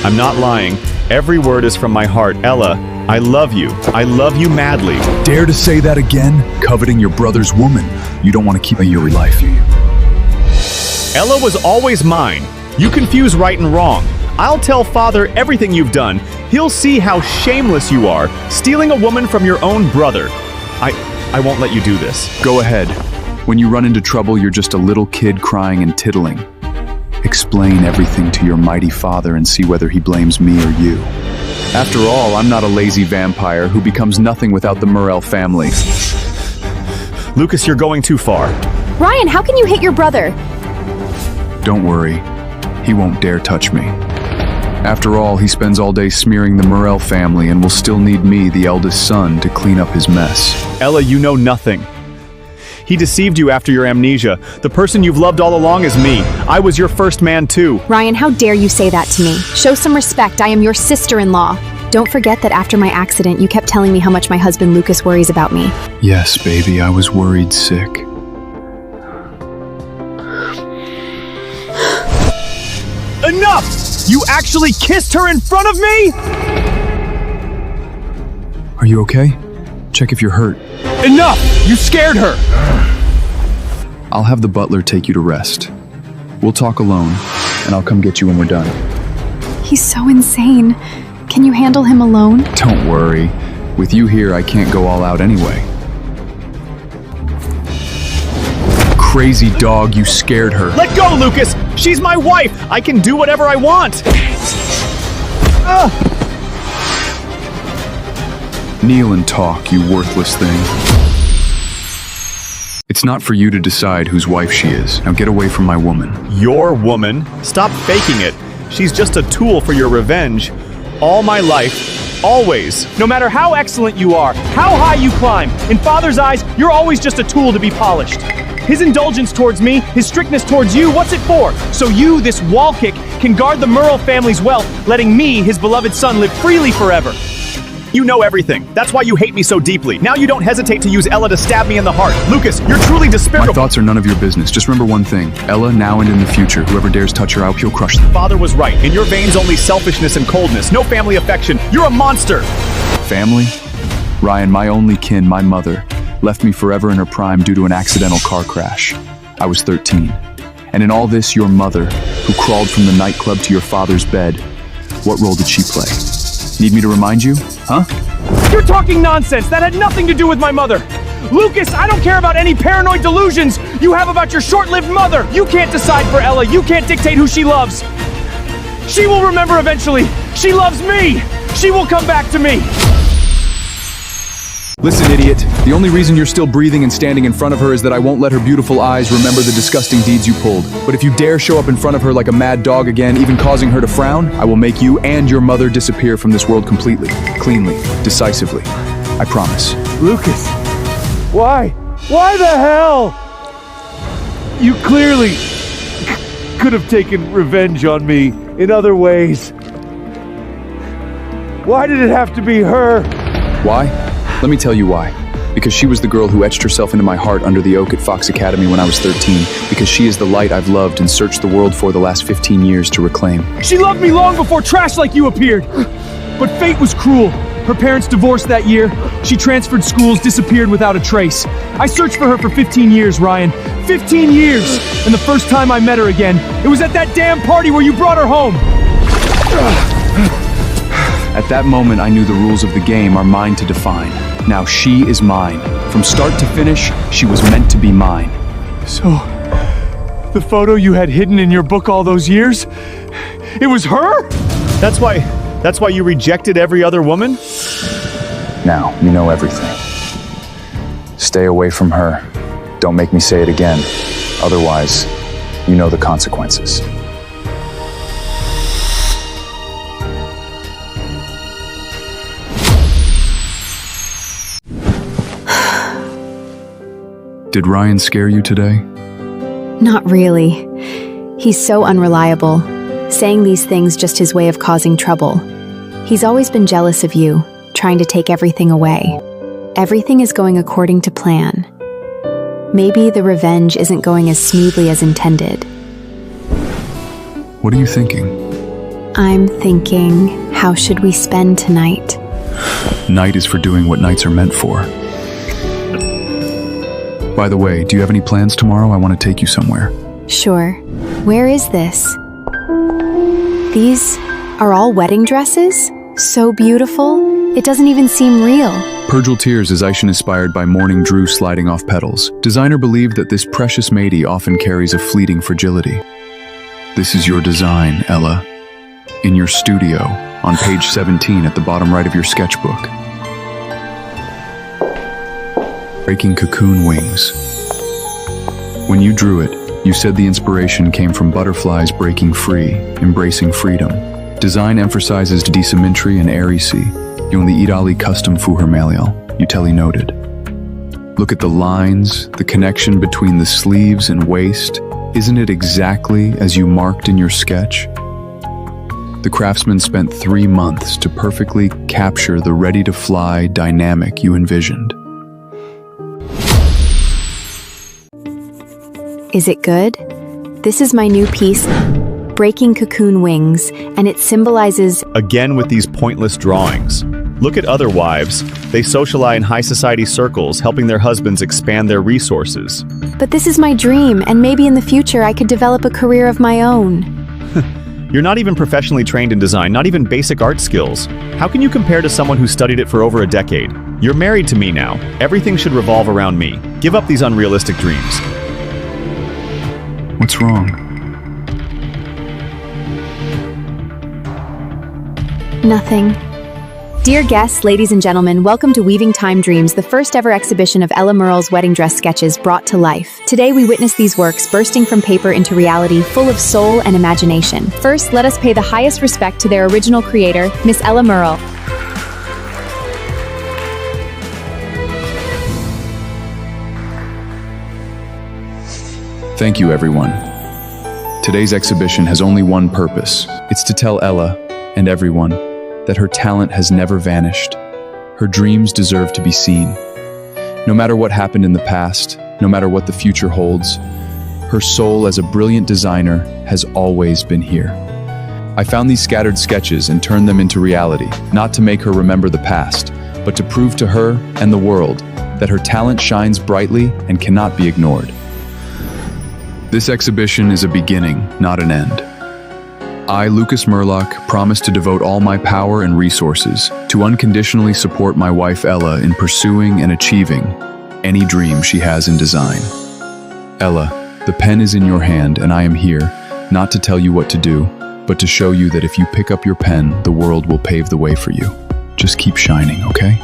Speaker 4: I'm not lying. Every word is from my heart. Ella, I love you. I love you madly.
Speaker 1: Dare to say that again? Coveting your brother's woman. You don't want to keep your life.
Speaker 4: Ella was always mine. You confuse right and wrong. I'll tell Father everything you've done. He'll see how shameless you are, stealing a woman from your own brother. I won't let you do this.
Speaker 1: Go ahead. When you run into trouble, you're just a little kid crying and tittling. Explain everything to your mighty father and see whether he blames me or you. After all, I'm not a lazy vampire who becomes nothing without the Morel family.
Speaker 4: Lucas, you're going too far.
Speaker 2: Ryan, how can you hit your brother?
Speaker 1: Don't worry. He won't dare touch me. After all, he spends all day smearing the Morel family and will still need me, the eldest son, to clean up his mess.
Speaker 4: Ella, you know nothing. He deceived you after your amnesia. The person you've loved all along is me. I was your first man too.
Speaker 2: Ryan, how dare you say that to me? Show some respect. I am your sister-in-law. Don't forget that after my accident, you kept telling me how much my husband Lucas worries about me.
Speaker 1: Yes, baby, I was worried sick.
Speaker 9: Enough! You actually kissed her in front of me?
Speaker 1: Are you okay? Check if you're hurt.
Speaker 9: Enough! You scared her!
Speaker 1: I'll have the butler take you to rest. We'll talk alone, and I'll come get you when we're done.
Speaker 7: He's so insane. Can you handle him alone?
Speaker 1: Don't worry. With you here, I can't go all out anyway. Crazy dog, you scared her.
Speaker 4: Let go, Lucas! She's my wife! I can do whatever I want!
Speaker 1: Kneel and talk, you worthless thing. It's not for you to decide whose wife she is. Now get away from my woman.
Speaker 4: Your woman? Stop faking it. She's just a tool for your revenge. All my life, always.
Speaker 9: No matter how excellent you are, how high you climb, in Father's eyes, you're always just a tool to be polished. His indulgence towards me, his strictness towards you, what's it for? So you, this wall kick, can guard the Merle family's wealth, letting me, his beloved son, live freely forever.
Speaker 4: You know everything. That's why you hate me so deeply. Now you don't hesitate to use Ella to stab me in the heart. Lucas, you're truly despicable.
Speaker 1: My thoughts are none of your business. Just remember one thing. Ella, now and in the future, whoever dares touch her, I'll crush them.
Speaker 4: Father was right. In your veins, only selfishness and coldness. No family affection. You're a monster.
Speaker 1: Family? Ryan, my only kin, my mother, left me forever in her prime due to an accidental car crash. I was 13. And in all this, your mother, who crawled from the nightclub to your father's bed, what role did she play? Need me to remind you? Huh?
Speaker 9: You're talking nonsense! That had nothing to do with my mother! Lucas, I don't care about any paranoid delusions you have about your short-lived mother! You can't decide for Ella, you can't dictate who she loves! She will remember eventually! She loves me! She will come back to me!
Speaker 1: Listen, idiot. The only reason you're still breathing and standing in front of her is that I won't let her beautiful eyes remember the disgusting deeds you pulled. But if you dare show up in front of her like a mad dog again, even causing her to frown, I will make you and your mother disappear from this world completely, cleanly, decisively. I promise.
Speaker 9: Lucas, why? Why the hell? You clearly could have taken revenge on me in other ways. Why did it have to be her?
Speaker 1: Why? Let me tell you why. Because she was the girl who etched herself into my heart under the oak at Fox Academy when I was 13. Because she is the light I've loved and searched the world for the last 15 years to reclaim.
Speaker 9: She loved me long before trash like you appeared. But fate was cruel. Her parents divorced that year. She transferred schools, disappeared without a trace. I searched for her for 15 years, Ryan. 15 years! And the first time I met her again, it was at that damn party where you brought her home.
Speaker 1: At that moment, I knew the rules of the game are mine to define. Now she is mine. From start to finish, she was meant to be mine.
Speaker 9: So, the photo you had hidden in your book all those years, it was her?
Speaker 4: That's why you rejected every other woman?
Speaker 1: Now, you know everything. Stay away from her. Don't make me say it again. Otherwise, you know the consequences. Did Ryan scare you today?
Speaker 2: Not really. He's so unreliable, saying these things just his way of causing trouble. He's always been jealous of you, trying to take everything away. Everything is going according to plan. Maybe the revenge isn't going as smoothly as intended.
Speaker 1: What are you thinking?
Speaker 2: I'm thinking, how should we spend tonight?
Speaker 1: Night is for doing what nights are meant for. By the way, do you have any plans tomorrow? I want to take you somewhere.
Speaker 2: Sure. Where is this? These are all wedding dresses? So beautiful. It doesn't even seem real.
Speaker 1: Purgil Tears is Aishan inspired by morning dew sliding off petals. Designer believed that this precious matey often carries a fleeting fragility. This is your design, Ella. In your studio, on page 17 at the bottom right of your sketchbook. Breaking cocoon wings. When you drew it, you said the inspiration came from butterflies breaking free, embracing freedom. Design emphasizes desymmetry and airy-see. Yung the idali custom fuher malial, Uteli noted. Look at the lines, the connection between the sleeves and waist. Isn't it exactly as you marked in your sketch? The craftsman spent 3 months to perfectly capture the ready-to-fly dynamic you envisioned.
Speaker 2: Is it good? This is my new piece, Breaking Cocoon Wings, and it symbolizes...
Speaker 4: Again with these pointless drawings. Look at other wives. They socialize in high society circles, helping their husbands expand their resources.
Speaker 2: But this is my dream, and maybe in the future I could develop a career of my own.
Speaker 4: You're not even professionally trained in design, not even basic art skills. How can you compare to someone who studied it for over a decade? You're married to me now. Everything should revolve around me. Give up these unrealistic dreams.
Speaker 1: What's wrong?
Speaker 2: Nothing. Dear guests, ladies and gentlemen, welcome to Weaving Time Dreams, the first ever exhibition of Ella Merle's wedding dress sketches brought to life. Today we witness these works bursting from paper into reality, full of soul and imagination. First, let us pay the highest respect to their original creator, Miss Ella Merle.
Speaker 1: Thank you, everyone. Today's exhibition has only one purpose. It's to tell Ella, and everyone, that her talent has never vanished. Her dreams deserve to be seen. No matter what happened in the past, no matter what the future holds, her soul as a brilliant designer has always been here. I found these scattered sketches and turned them into reality, not to make her remember the past, but to prove to her and the world that her talent shines brightly and cannot be ignored. This exhibition is a beginning, not an end. I, Lucas Murlock, promise to devote all my power and resources to unconditionally support my wife Ella in pursuing and achieving any dream she has in design. Ella, the pen is in your hand and I am here, not to tell you what to do, but to show you that if you pick up your pen, the world will pave the way for you. Just keep shining, okay?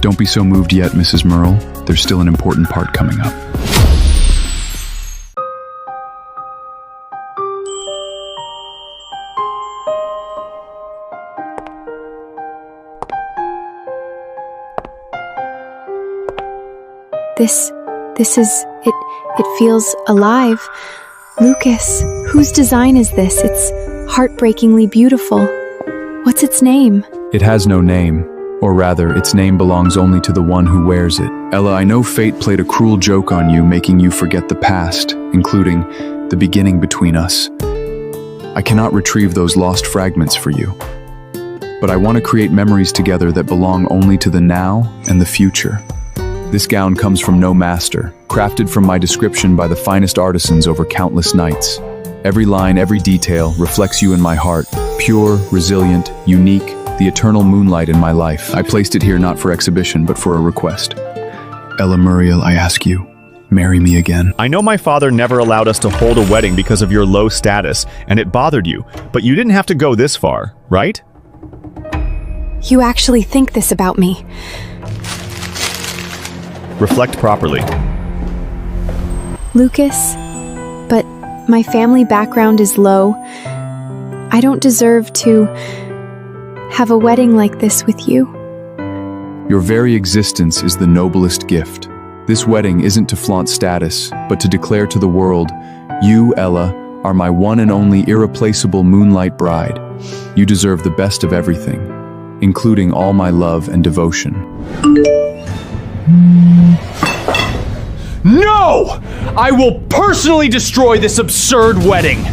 Speaker 1: Don't be so moved yet, Mrs. Merle. There's still an important part coming up.
Speaker 2: It feels alive. Lucas, whose design is this? It's heartbreakingly beautiful. What's its name?
Speaker 1: It has no name. Or rather, its name belongs only to the one who wears it. Ella, I know fate played a cruel joke on you, making you forget the past, including the beginning between us. I cannot retrieve those lost fragments for you. But I want to create memories together that belong only to the now and the future. This gown comes from no master, crafted from my description by the finest artisans over countless nights. Every line, every detail reflects you in my heart, pure, resilient, unique, the eternal moonlight in my life. I placed it here not for exhibition, but for a request. Ella Muriel, I ask you, marry me again.
Speaker 4: I know my father never allowed us to hold a wedding because of your low status, and it bothered you, but you didn't have to go this far, right?
Speaker 2: You actually think this about me.
Speaker 4: Reflect properly.
Speaker 2: Lucas, but my family background is low. I don't deserve to have a wedding like this with you.
Speaker 1: Your very existence is the noblest gift. This wedding isn't to flaunt status, but to declare to the world, you, Ella, are my one and only irreplaceable moonlight bride. You deserve the best of everything, including all my love and devotion.
Speaker 9: No! I will personally destroy this absurd wedding!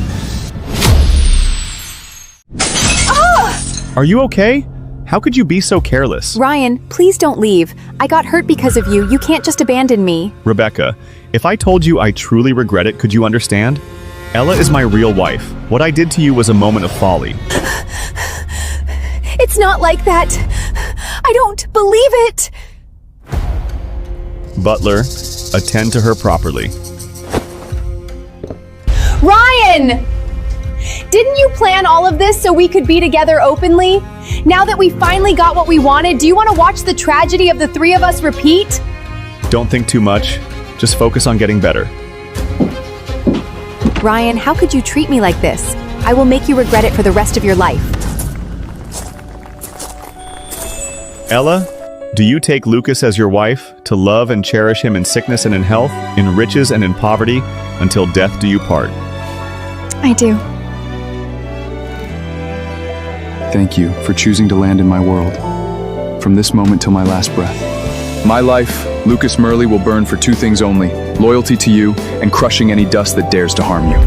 Speaker 4: Are you okay? How could you be so careless?
Speaker 2: Ryan, please don't leave. I got hurt because of you. You can't just abandon me.
Speaker 4: Rebecca, if I told you I truly regret it, could you understand? Ella is my real wife. What I did to you was a moment of folly.
Speaker 2: It's not like that. I don't believe it.
Speaker 4: Butler, attend to her properly.
Speaker 3: Ryan! Didn't you plan all of this so we could be together openly? Now that we finally got what we wanted, do you want to watch the tragedy of the three of us repeat?
Speaker 4: Don't think too much. Just focus on getting better.
Speaker 2: Ryan, how could you treat me like this? I will make you regret it for the rest of your life.
Speaker 4: Ella, do you take Lucas as your wife, to love and cherish him in sickness and in health, in riches and in poverty, until death do you part?
Speaker 2: I do.
Speaker 1: Thank you for choosing to land in my world. From this moment till my last breath. My life, Lucas Murley, will burn for two things only: loyalty to you and crushing any dust that dares to harm you.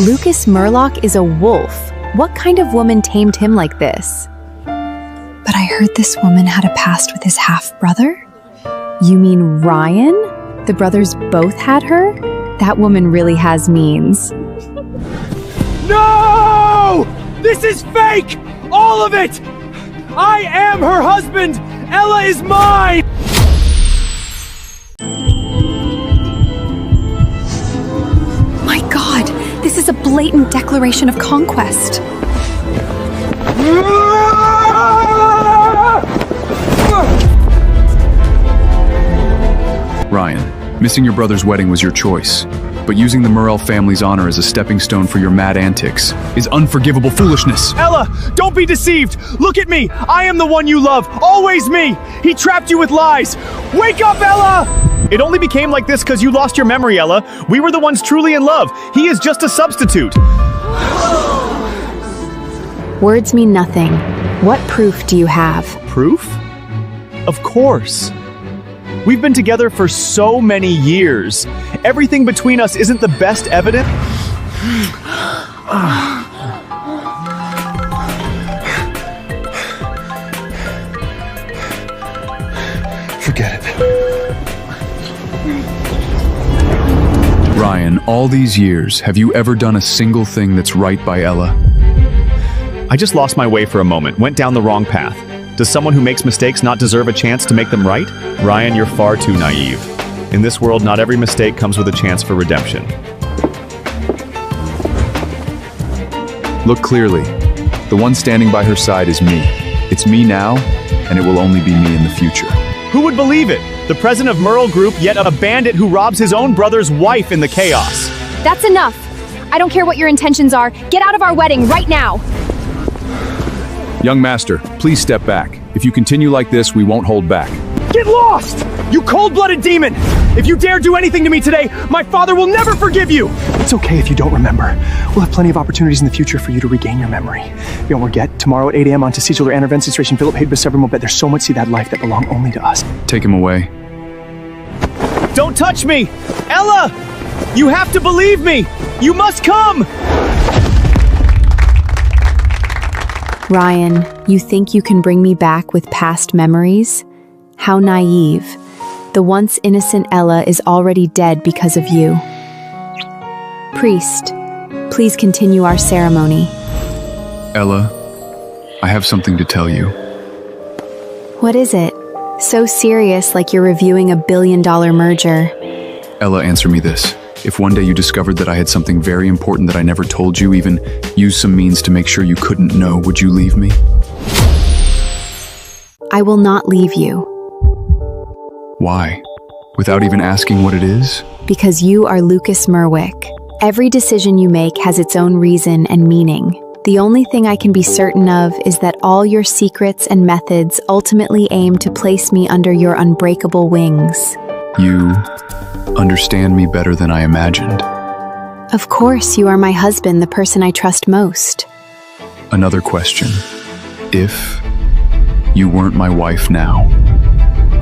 Speaker 2: Lucas Murlock is a wolf. What kind of woman tamed him like this?
Speaker 7: But I heard this woman had a past with his half-brother?
Speaker 2: You mean Ryan? The brothers both had her? That woman really has means.
Speaker 9: No! This is fake! All of it! I am her husband! Ella is mine!
Speaker 7: My God, this is a blatant declaration of conquest.
Speaker 1: Ryan, missing your brother's wedding was your choice, but using the Murrell family's honor as a stepping stone for your mad antics is unforgivable foolishness.
Speaker 9: Ella, don't be deceived! Look at me! I am the one you love! Always me! He trapped you with lies! Wake up, Ella!
Speaker 4: It only became like this because you lost your memory, Ella. We were the ones truly in love. He is just a substitute.
Speaker 2: Words mean nothing. What proof do you have?
Speaker 4: Proof? Of course. We've been together for so many years. Everything between us isn't the best evidence.
Speaker 1: Forget it. Ryan, all these years, have you ever done a single thing that's right by Ella?
Speaker 4: I just lost my way for a moment, went down the wrong path. Does someone who makes mistakes not deserve a chance to make them right? Ryan, you're far too naive. In this world, not every mistake comes with a chance for redemption.
Speaker 1: Look clearly. The one standing by her side is me. It's me now, and it will only be me in the future.
Speaker 4: Who would believe it? The president of Merle Group, yet a bandit who robs his own brother's wife in the chaos.
Speaker 3: That's enough. I don't care what your intentions are. Get out of our wedding right now.
Speaker 1: Young master, please step back. If you continue like this, we won't hold back.
Speaker 9: Get lost! You cold-blooded demon! If you dare do anything to me today, my father will never forgive you!
Speaker 10: It's okay if you don't remember. We'll have plenty of opportunities in the future for you to regain your memory. Don't forget, tomorrow at 8 a.m. on Testicular Intervention Station, Philip Haid with several more bet there's so much to that life that belong only to us.
Speaker 1: Take him away.
Speaker 9: Don't touch me! Ella! You have to believe me! You must come!
Speaker 2: Ryan, you think you can bring me back with past memories? How naive. The once innocent Ella is already dead because of you. Priest, please continue our ceremony.
Speaker 1: Ella, I have something to tell you.
Speaker 2: What is it? So serious, like you're reviewing a billion-dollar merger.
Speaker 1: Ella, answer me this. If one day you discovered that I had something very important that I never told you, even used some means to make sure you couldn't know, would you leave me?
Speaker 2: I will not leave you.
Speaker 1: Why? Without even asking what it is?
Speaker 2: Because you are Lucas Merwick. Every decision you make has its own reason and meaning. The only thing I can be certain of is that all your secrets and methods ultimately aim to place me under your unbreakable wings.
Speaker 1: You understand me better than I imagined.
Speaker 2: Of course, you are my husband, the person I trust most.
Speaker 1: Another question. If you weren't my wife now,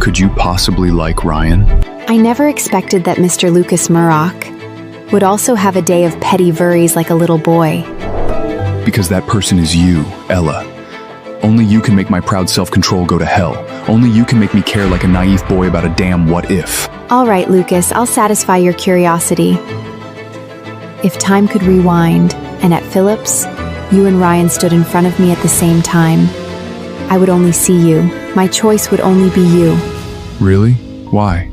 Speaker 1: could you possibly like Ryan?
Speaker 2: I never expected that Mr. Lucas Murrock would also have a day of petty worries like a little boy.
Speaker 1: Because that person is you, Ella. Only you can make my proud self-control go to hell. Only you can make me care like a naive boy about a damn what if.
Speaker 2: All right, Lucas, I'll satisfy your curiosity. If time could rewind, and at Phillips, you and Ryan stood in front of me at the same time, I would only see you. My choice would only be you.
Speaker 1: Really? Why?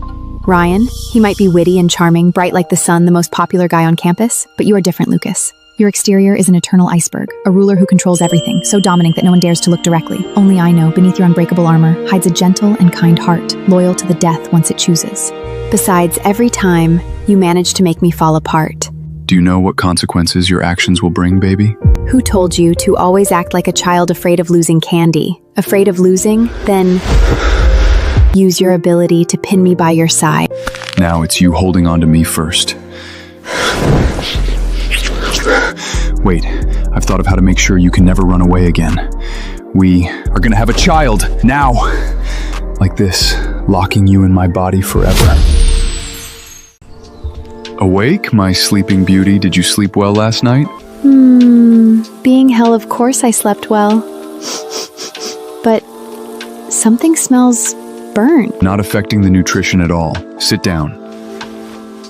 Speaker 2: Ryan, he might be witty and charming, bright like the sun, the most popular guy on campus, but you are different, Lucas. Your exterior is an eternal iceberg, a ruler who controls everything, so dominant that no one dares to look directly. Only I know, beneath your unbreakable armor, hides a gentle and kind heart, loyal to the death once it chooses. Besides, every time, you manage to make me fall apart.
Speaker 1: Do you know what consequences your actions will bring, baby?
Speaker 2: Who told you to always act like a child afraid of losing candy? Afraid of losing? Then use your ability to pin me by your side.
Speaker 1: Now it's you holding on to me first. Wait, I've thought of how to make sure you can never run away again. We are gonna have a child, now! Like this, locking you in my body forever. Awake, my sleeping beauty? Did you sleep well last night?
Speaker 2: Being hell, of course I slept well. But something smells burnt.
Speaker 1: Not affecting the nutrition at all. Sit down.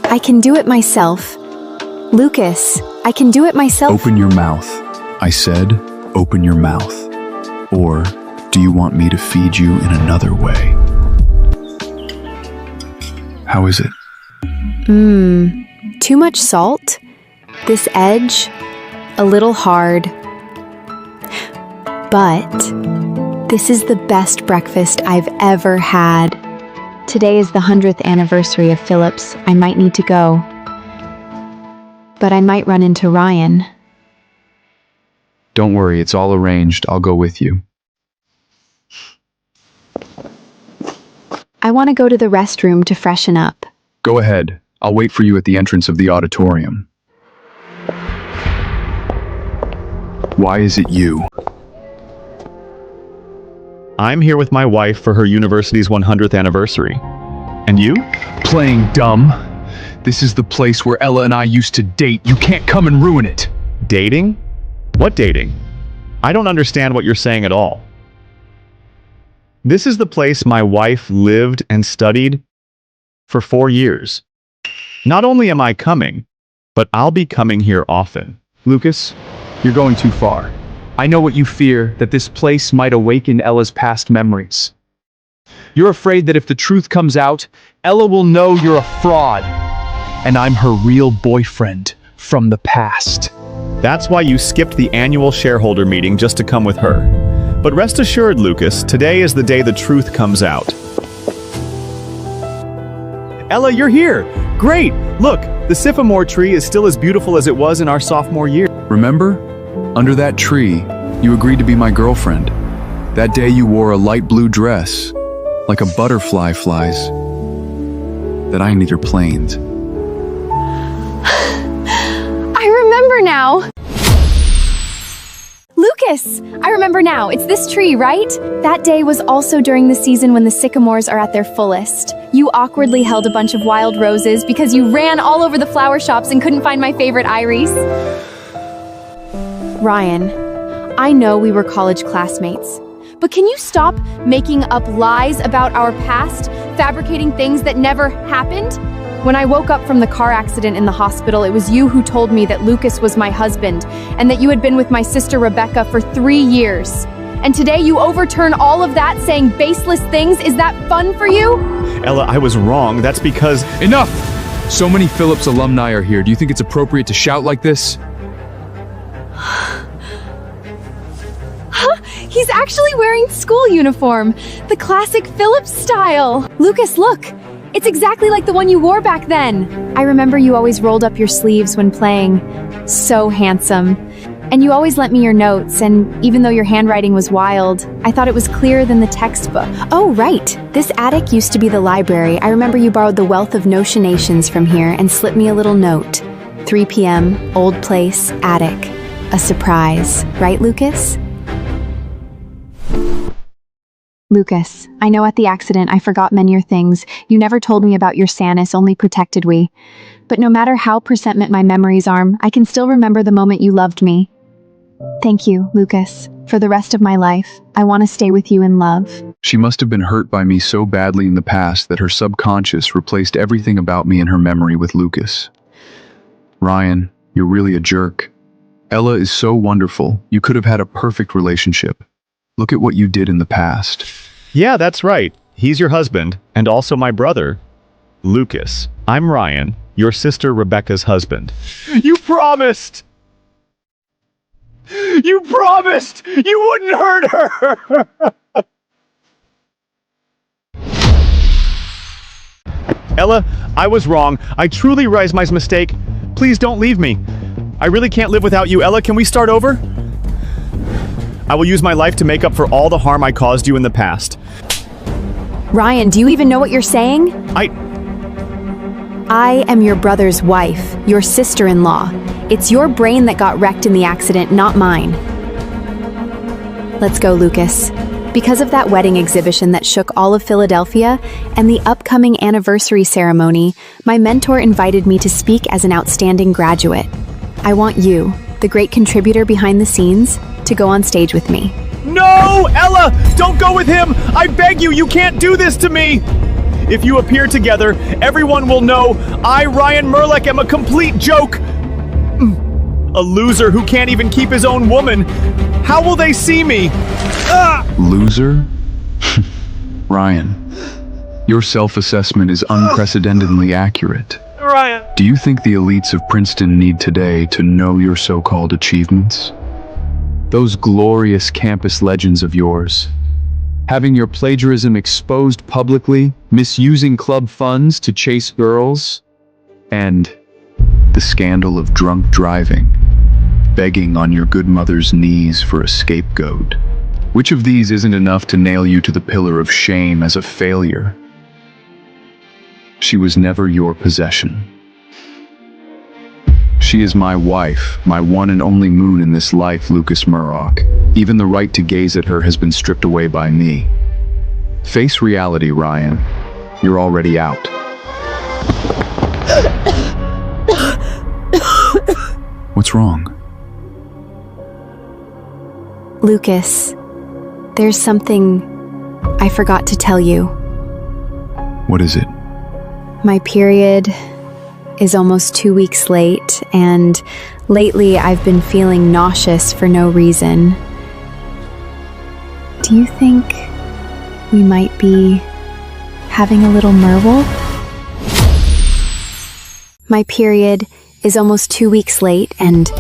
Speaker 2: I can do it myself. Lucas, I can do it myself.
Speaker 1: Open your mouth. I said, open your mouth. Or do you want me to feed you in another way? How is it?
Speaker 2: Too much salt? This edge? A little hard. But this is the best breakfast I've ever had. Today is the 100th anniversary of Phillips. I might need to go. But I might run into Ryan.
Speaker 1: Don't worry, it's all arranged. I'll go with you.
Speaker 2: I want to go to the restroom to freshen up.
Speaker 1: Go ahead. I'll wait for you at the entrance of the auditorium. Why is it you?
Speaker 4: I'm here with my wife for her university's 100th anniversary. And you?
Speaker 1: Playing dumb. This is the place where Ella and I used to date. You can't come and ruin it.
Speaker 4: Dating? What dating? I don't understand what you're saying at all. This is the place my wife lived and studied for 4 years. Not only am I coming, but I'll be coming here often.
Speaker 8: Lucas, you're going too far. I know what you fear, that this place might awaken Ella's past memories. You're afraid that if the truth comes out, Ella will know you're a fraud, and I'm her real boyfriend from the past.
Speaker 4: That's why you skipped the annual shareholder meeting just to come with her. But rest assured, Lucas, today is the day the truth comes out.
Speaker 9: Ella, you're here! Great! Look, the sycamore tree is still as beautiful as it was in our sophomore year.
Speaker 1: Remember? Under that tree, you agreed to be my girlfriend. That day you wore a light blue dress, like a butterfly flies, that I neither planed.
Speaker 3: I remember now! Lucas! I remember now. It's this tree, right? That day was also during the season when the sycamores are at their fullest. You awkwardly held a bunch of wild roses because you ran all over the flower shops and couldn't find my favorite iris.
Speaker 2: Ryan, I know we were college classmates,
Speaker 3: But can you stop making up lies about our past, fabricating things that never happened? When I woke up from the car accident in the hospital, it was you who told me that Lucas was my husband and that you had been with my sister Rebecca for 3 years. And today you overturn all of that, saying baseless things. Is that fun for you?
Speaker 4: Ella, I was wrong. That's because...
Speaker 1: Enough! So many Phillips alumni are here. Do you think it's appropriate to shout like this?
Speaker 3: He He's actually wearing school uniform, the classic Phillips style. Lucas, look. It's exactly like the one you wore back then. I remember you always rolled up your sleeves when playing. So handsome. And you always lent me your notes, and even though your handwriting was wild, I thought it was clearer than the textbook. Oh, right. This attic used to be the library. I remember you borrowed the wealth of notionations from here and slipped me a little note. 3 p.m., old place, attic. A surprise. Right, Lucas?
Speaker 5: Lucas, I know at the accident I forgot many things. You never told me about your Sanus, only protected we. But no matter how presentment my memories are, I can still remember the moment you loved me. Thank you, Lucas. For the rest of my life, I want to stay with you in love.
Speaker 1: She must have been hurt by me so badly in the past that her subconscious replaced everything about me in her memory with Lucas. Ryan, you're really a jerk. Ella is so wonderful. You could have had a perfect relationship. Look at what you did in the past.
Speaker 4: Yeah, that's right. He's your husband, and also my brother, Lucas. I'm Ryan, your sister Rebecca's husband.
Speaker 9: You promised! You promised you wouldn't hurt her!
Speaker 4: Ella, I was wrong. I truly realize my mistake. Please don't leave me. I really can't live without you. Ella, can we start over? I will use my life to make up for all the harm I caused you in the past.
Speaker 2: Ryan, do you even know what you're saying? I am your brother's wife, your sister-in-law. It's your brain that got wrecked in the accident, not mine. Let's go, Lucas. Because of that wedding exhibition that shook all of Philadelphia and the upcoming anniversary ceremony, my mentor invited me to speak as an outstanding graduate. I want you, the great contributor behind the scenes, to go on stage with me.
Speaker 9: No! Ella! Don't go with him! I beg you, you can't do this to me! If you appear together, everyone will know I, Ryan Merlick, am a complete joke! A loser who can't even keep his own woman! How will they see me?
Speaker 1: Loser? Ryan, your self-assessment is unprecedentedly accurate.
Speaker 9: Ryan.
Speaker 1: Do you think the elites of Princeton need today to know your so-called achievements? Those glorious campus legends of yours. Having your plagiarism exposed publicly, misusing club funds to chase girls, and the scandal of drunk driving, begging on your good mother's knees for a scapegoat. Which of these isn't enough to nail you to the pillar of shame as a failure? She was never your possession. She is my wife, my one and only moon in this life, Lucas Murrock. Even the right to gaze at her has been stripped away by me. Face reality, Ryan. You're already out. What's wrong?
Speaker 2: Lucas, there's something I forgot to tell you.
Speaker 1: What is it?
Speaker 2: My period is almost 2 weeks late, and lately I've been feeling nauseous for no reason. Do you think we might be having a little merwolf? My period is almost 2 weeks late, and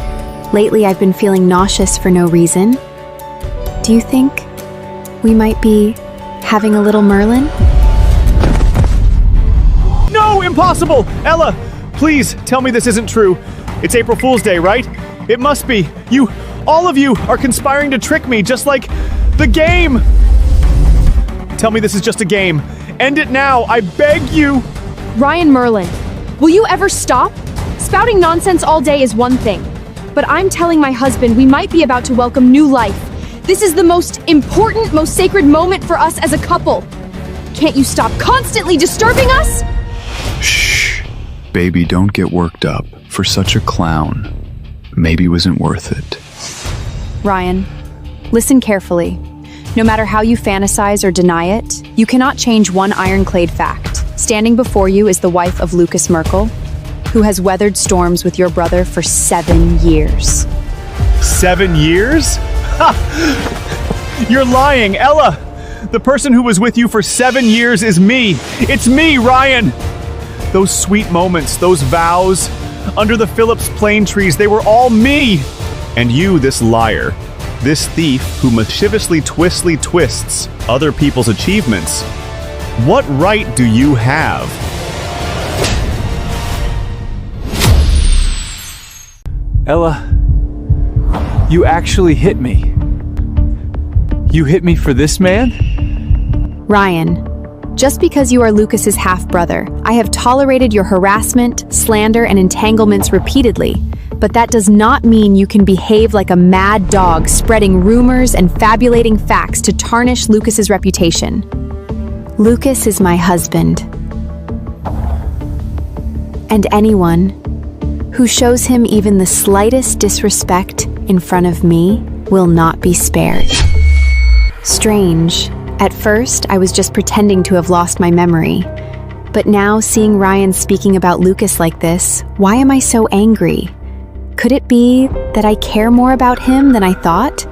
Speaker 2: lately I've been feeling nauseous for no reason. Do you think we might be having a little Merlin?
Speaker 9: No, impossible! Ella, please tell me this isn't true. It's April Fool's Day, right? It must be. All of you are conspiring to trick me, just like the game. Tell me this is just a game. End it now, I beg you.
Speaker 3: Ryan Merlin, will you ever stop? Spouting nonsense all day is one thing, but I'm telling my husband we might be about to welcome new life. This is the most important, most sacred moment for us as a couple. Can't you stop constantly disturbing us?
Speaker 1: Shh. Baby, don't get worked up. For such a clown, maybe wasn't worth it.
Speaker 2: Ryan, listen carefully. No matter how you fantasize or deny it, you cannot change one ironclad fact. Standing before you is the wife of Lucas Merkel, who has weathered storms with your brother for 7 years.
Speaker 9: 7 years? Ha! You're lying, Ella! The person who was with you for 7 years is me. It's me, Ryan! Those sweet moments, those vows, under the Phillips plane trees, they were all me! And you, this liar,
Speaker 4: This thief who mischievously twists other people's achievements. What right do you have?
Speaker 8: Ella, you actually hit me. You hit me for this man?
Speaker 2: Ryan, just because you are Lucas's half-brother, I have tolerated your harassment, slander, and entanglements repeatedly, but that does not mean you can behave like a mad dog spreading rumors and fabulating facts to tarnish Lucas's reputation. Lucas is my husband. And anyone who shows him even the slightest disrespect in front of me will not be spared. Strange. At first, I was just pretending to have lost my memory. But now, seeing Ryan speaking about Lucas like this, why am I so angry? Could it be that I care more about him than I thought?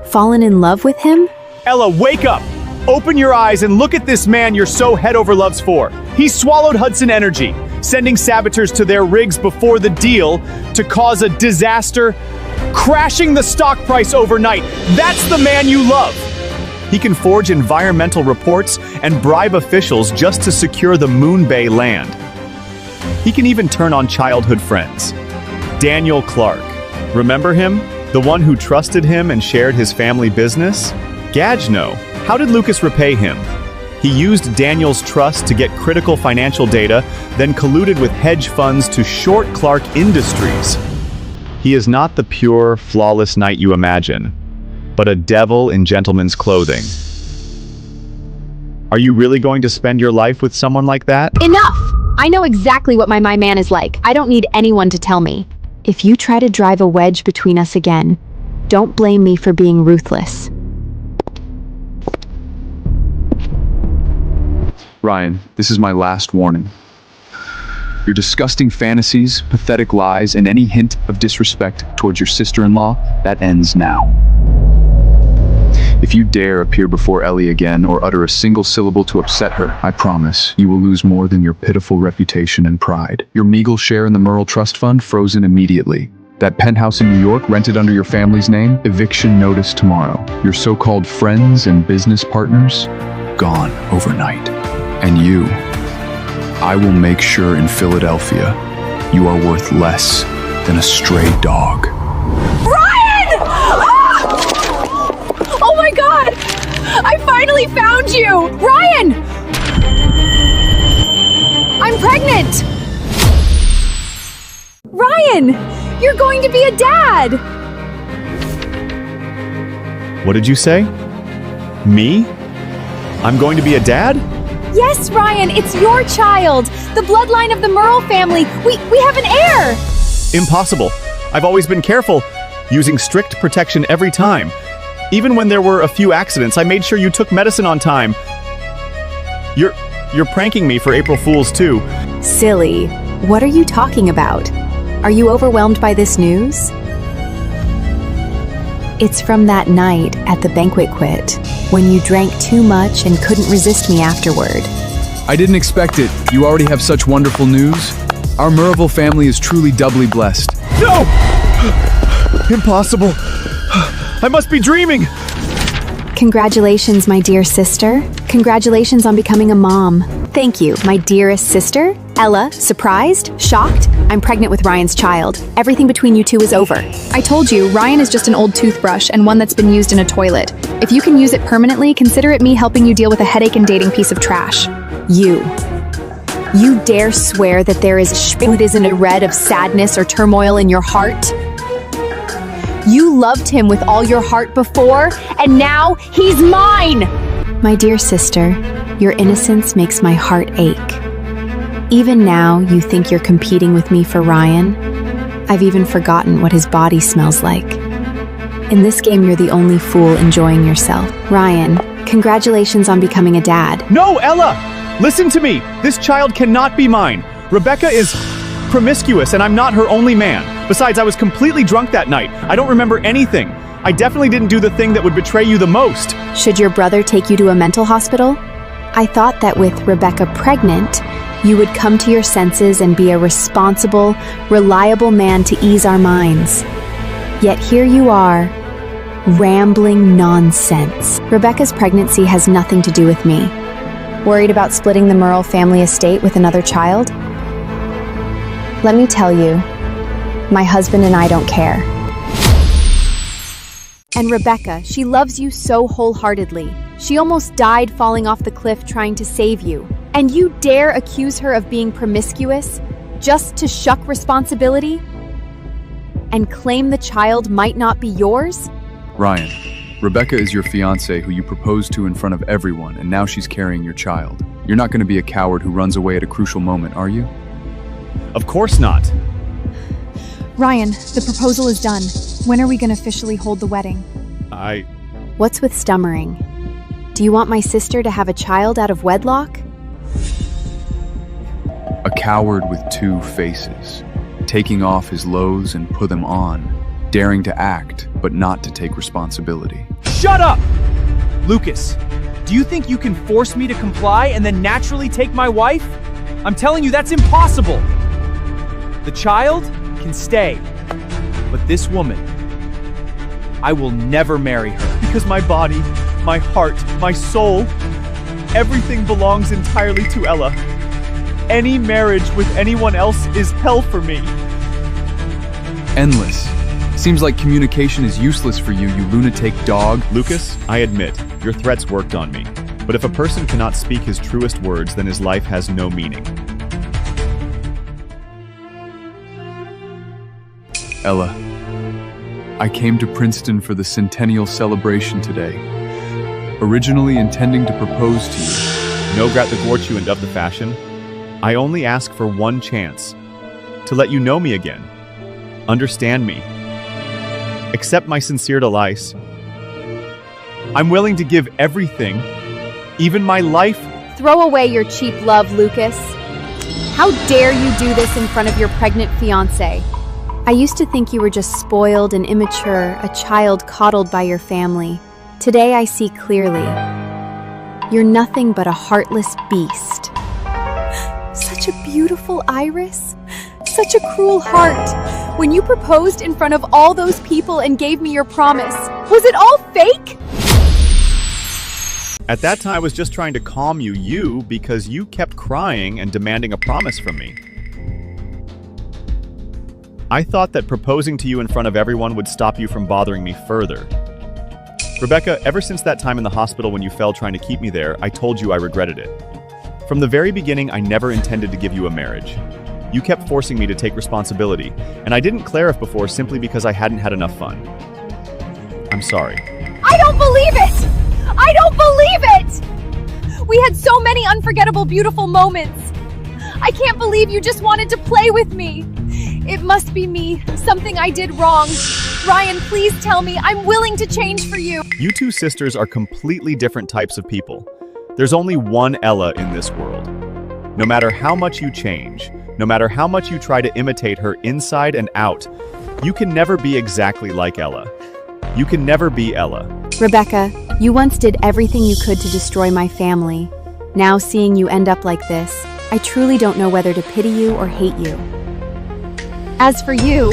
Speaker 2: Fallen in love with him?
Speaker 8: Ella, wake up! Open your eyes and look at this man you're so head over loves for. He swallowed Hudson Energy, sending saboteurs to their rigs before the deal to cause a disaster, crashing the stock price overnight. That's the man you love! He can forge environmental reports and bribe officials just to secure the Moon Bay land. He can even turn on childhood friends. Daniel Clark. Remember him? The one who trusted him and shared his family business? Gagno. How did Lucas repay him? He used Daniel's trust to get critical financial data, then colluded with hedge funds to short Clark Industries. He is not the pure, flawless knight you imagine, but a devil in gentleman's clothing. Are you really going to spend your life with someone like that?
Speaker 5: Enough! I know exactly what my man is like. I don't need anyone to tell me. If you try to drive a wedge between us again, don't blame me for being ruthless.
Speaker 1: Ryan, this is my last warning. Your disgusting fantasies, pathetic lies, and any hint of disrespect towards your sister-in-law, that ends now. If you dare appear before Ellie again or utter a single syllable to upset her, I promise you will lose more than your pitiful reputation and pride. Your meager share in the Merle Trust Fund frozen immediately. That penthouse in New York rented under your family's name, eviction notice tomorrow. Your so-called friends and business partners, gone overnight. And you, I will make sure in Philadelphia, you are worth less than a stray dog.
Speaker 3: Ryan! Ah! Oh my god! I finally found you! Ryan! I'm pregnant! Ryan! You're going to be a dad!
Speaker 4: What did you say? Me? I'm going to be a dad?
Speaker 3: Yes, Ryan, it's your child! The bloodline of the Merle family! We have an heir!
Speaker 4: Impossible. I've always been careful, using strict protection every time. Even when there were a few accidents, I made sure you took medicine on time. You're pranking me for April Fools too.
Speaker 2: Silly. What are you talking about? Are you overwhelmed by this news? It's from that night at the banquet quit, when you drank too much and couldn't resist me afterward.
Speaker 1: I didn't expect it. You already have such wonderful news. Our Merville family is truly doubly blessed.
Speaker 8: No! Impossible. I must be dreaming.
Speaker 2: Congratulations, my dear sister. Congratulations on becoming a mom. Thank you, my dearest sister. Ella, surprised? Shocked? I'm pregnant with Ryan's child. Everything between you two is over.
Speaker 7: I told you, Ryan is just an old toothbrush and one that's been used in a toilet. If you can use it permanently, consider it me helping you deal with a headache and dating piece of trash.
Speaker 2: You dare swear that there is that isn't a red of sadness or turmoil in your heart? You loved him with all your heart before, and now he's mine! My dear sister, your innocence makes my heart ache. Even now, you think you're competing with me for Ryan? I've even forgotten what his body smells like. In this game, you're the only fool enjoying yourself. Ryan, congratulations on becoming a dad.
Speaker 8: No, Ella! Listen to me! This child cannot be mine. Rebecca is promiscuous and I'm not her only man. Besides, I was completely drunk that night. I don't remember anything. I definitely didn't do the thing that would betray you the most.
Speaker 2: Should your brother take you to a mental hospital? I thought that with Rebecca pregnant, you would come to your senses and be a responsible, reliable man to ease our minds. Yet here you are, Rambling nonsense. Rebecca's pregnancy has nothing to do with me. Worried about splitting the Merle family estate with another child? Let me tell you, my husband and I don't care. And Rebecca, she loves you so wholeheartedly. She almost died falling off the cliff trying to save you. And you dare accuse her of being promiscuous just to shuck responsibility? And claim the child might not be yours?
Speaker 1: Ryan, Rebecca is your fiancée who you proposed to in front of everyone, and now she's carrying your child. You're not going to be a coward who runs away at a crucial moment, are you?
Speaker 4: Of course not.
Speaker 7: Ryan, the proposal is done. When are we going to officially hold the wedding?
Speaker 2: What's with stammering? Do you want my sister to have a child out of wedlock?
Speaker 1: A coward with two faces, taking off his lows and put them on, daring to act, but not to take responsibility.
Speaker 9: Shut up! Lucas, do you think you can force me to comply and then naturally take my wife? I'm telling you, that's impossible. The child can stay, but this woman, I will never marry her.
Speaker 8: Because my body, my heart, my soul, everything belongs entirely to Ella. Any marriage with anyone else is hell for me.
Speaker 1: Endless. Seems like communication is useless for you, you lunatic dog.
Speaker 4: Lucas, I admit, your threats worked on me. But if a person cannot speak his truest words, then his life has no meaning.
Speaker 1: Ella, I came to Princeton for the centennial celebration today, originally intending to propose to you.
Speaker 4: No gratuent of the fashion. I only ask for one chance to let you know me again, understand me, accept my sincere delights. I'm willing to give everything, even my life.
Speaker 2: Throw away your cheap love, Lucas. How dare you do this in front of your pregnant fiancé? I used to think you were just spoiled and immature, a child coddled by your family. Today I see clearly. You're nothing but a heartless beast. Such a beautiful iris. Such a cruel heart. When you proposed in front of all those people and gave me your promise, was it all fake?
Speaker 4: At that time, I was just trying to calm you because you kept crying and demanding a promise from me. I thought that proposing to you in front of everyone would stop you from bothering me further. Rebecca, ever since that time in the hospital when you fell trying to keep me there, I told you I regretted it. From the very beginning, I never intended to give you a marriage. You kept forcing me to take responsibility, and I didn't clarify before simply because I hadn't had enough fun. I'm sorry.
Speaker 3: I don't believe it! I don't believe it! We had so many unforgettable, beautiful moments. I can't believe you just wanted to play with me. It must be me, something I did wrong. Ryan, please tell me. I'm willing to change for you.
Speaker 4: You two sisters are completely different types of people. There's only one Ella in this world. No matter how much you change, no matter how much you try to imitate her inside and out, you can never be exactly like Ella. You can never be Ella.
Speaker 2: Rebecca, you once did everything you could to destroy my family. Now seeing you end up like this, I truly don't know whether to pity you or hate you.
Speaker 3: As for you,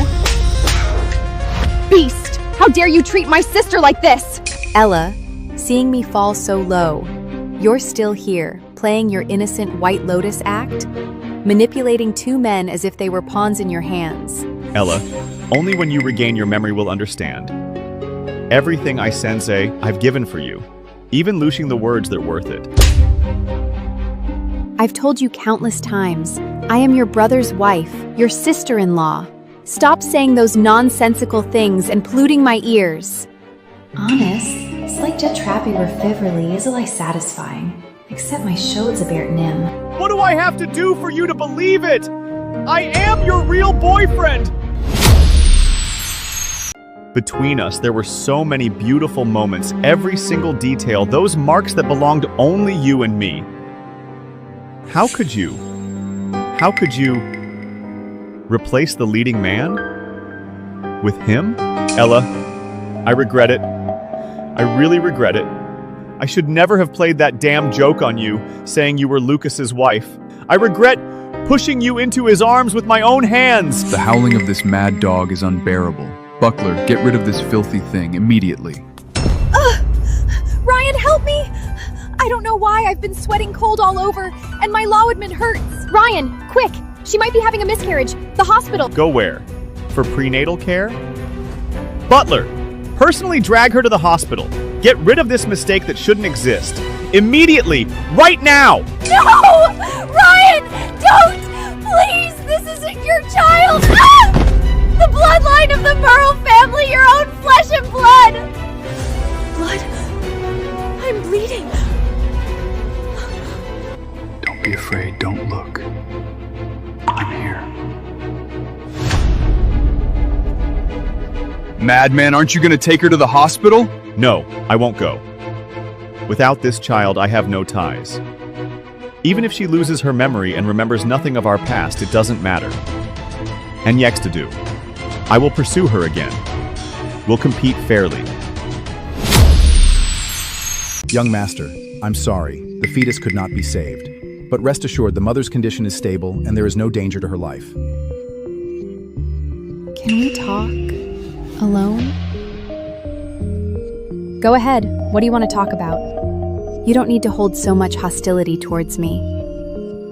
Speaker 3: beast, how dare you treat my sister like this?
Speaker 2: Ella, seeing me fall so low, you're still here, playing your innocent White Lotus act, manipulating two men as if they were pawns in your hands.
Speaker 4: Ella, only when you regain your memory will understand. Everything I sensei, I've given for you, even losing the words that are worth it.
Speaker 2: I've told you countless times, I am your brother's wife, your sister-in-law. Stop saying those nonsensical things and polluting my ears.
Speaker 12: Honest, slight jet trappy were fiverly is I satisfying, except my shows a bear nim.
Speaker 8: What do I have to do for you to believe it? I am your real boyfriend!
Speaker 4: Between us, there were so many beautiful moments, every single detail, those marks that belonged only you and me. How could you replace the leading man with him? Ella, I regret it. I really regret it. I should never have played that damn joke on you, saying you were Lucas's wife. I regret pushing you into his arms with my own hands.
Speaker 1: The howling of this mad dog is unbearable. Buckler, get rid of this filthy thing immediately.
Speaker 3: Ryan, help me! I don't know why I've been sweating cold all over, and my Lawidman hurts. Ryan, quick! She might be having a miscarriage. The hospital.
Speaker 4: Go where? For prenatal care? Butler, personally drag her to the hospital. Get rid of this mistake that shouldn't exist. Immediately! Right now!
Speaker 3: No! Ryan! Don't! Please! This isn't your child! Ah! The bloodline of the Burrow family, your own flesh and blood! Blood? I'm bleeding.
Speaker 10: Don't be afraid. Don't look. I'm here.
Speaker 1: Madman, aren't you gonna take her to the hospital?
Speaker 4: No, I won't go. Without this child, I have no ties. Even if she loses her memory and remembers nothing of our past, it doesn't matter. And yaks to do. I will pursue her again. We'll compete fairly.
Speaker 13: Young master, I'm sorry. The fetus could not be saved. But rest assured, the mother's condition is stable and there is no danger to her life.
Speaker 2: Can we talk? Alone? Go ahead. What do you want to talk about? You don't need to hold so much hostility towards me.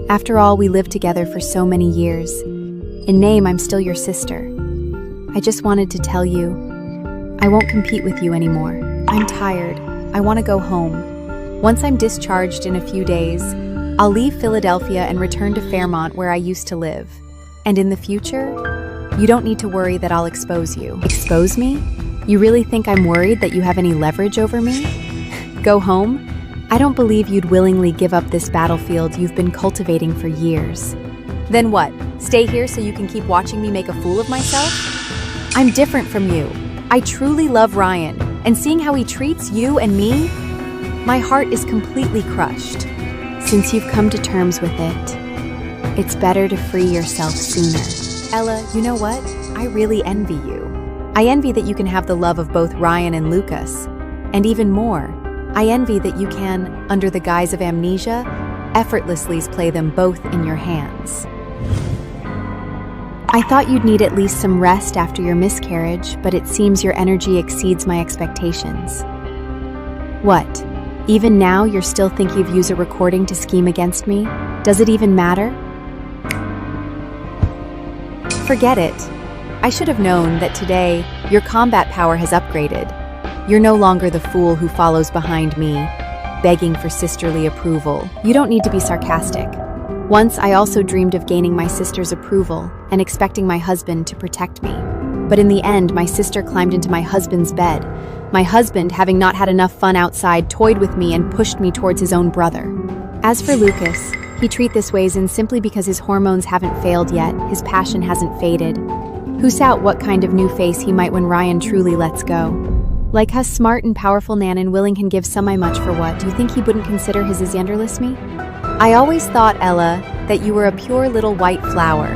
Speaker 2: After all, we lived together for so many years. In name, I'm still your sister. I just wanted to tell you, I won't compete with you anymore. I'm tired. I want to go home. Once I'm discharged in a few days, I'll leave Philadelphia and return to Fairmont where I used to live. And in the future, you don't need to worry that I'll expose you. Expose me? You really think I'm worried that you have any leverage over me? Go home? I don't believe you'd willingly give up this battlefield you've been cultivating for years. Then what? Stay here so you can keep watching me make a fool of myself? I'm different from you. I truly love Ryan, and seeing how he treats you and me, my heart is completely crushed. Since you've come to terms with it, it's better to free yourself sooner. Ella, you know what? I really envy you. I envy that you can have the love of both Ryan and Lucas. And even more, I envy that you can, under the guise of amnesia, effortlessly play them both in your hands. I thought you'd need at least some rest after your miscarriage, but it seems your energy exceeds my expectations. What? Even now, you're still thinking of using a recording to scheme against me? Does it even matter? Forget it. I should have known that today, your combat power has upgraded. You're no longer the fool who follows behind me, begging for sisterly approval. You don't need to be sarcastic. Once, I also dreamed of gaining my sister's approval and expecting my husband to protect me. But in the end, my sister climbed into my husband's bed. My husband, having not had enough fun outside, toyed with me and pushed me towards his own brother. As for Lucas, he treats this ways in simply because his hormones haven't failed yet, his passion hasn't faded. Who's out what kind of new face he might when Ryan truly lets go. Like how smart and powerful Nanan willing can give semi-much for what, do you think he wouldn't consider his Xanderless me? I always thought, Ella, that you were a pure little white flower.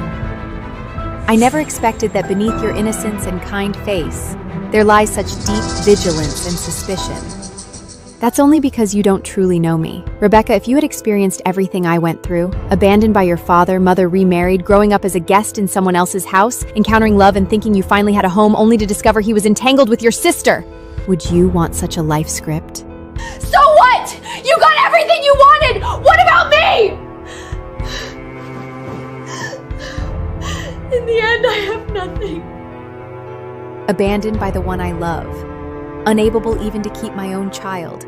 Speaker 2: I never expected that beneath your innocence and kind face, there lies such deep vigilance and suspicion. That's only because you don't truly know me. Rebecca, if you had experienced everything I went through, abandoned by your father, mother remarried, growing up as a guest in someone else's house, encountering love and thinking you finally had a home only to discover he was entangled with your sister, would you want such a life script?
Speaker 3: So what? You got everything you wanted! What about me? In the end, I have nothing.
Speaker 2: Abandoned by the one I love, unable even to keep my own child.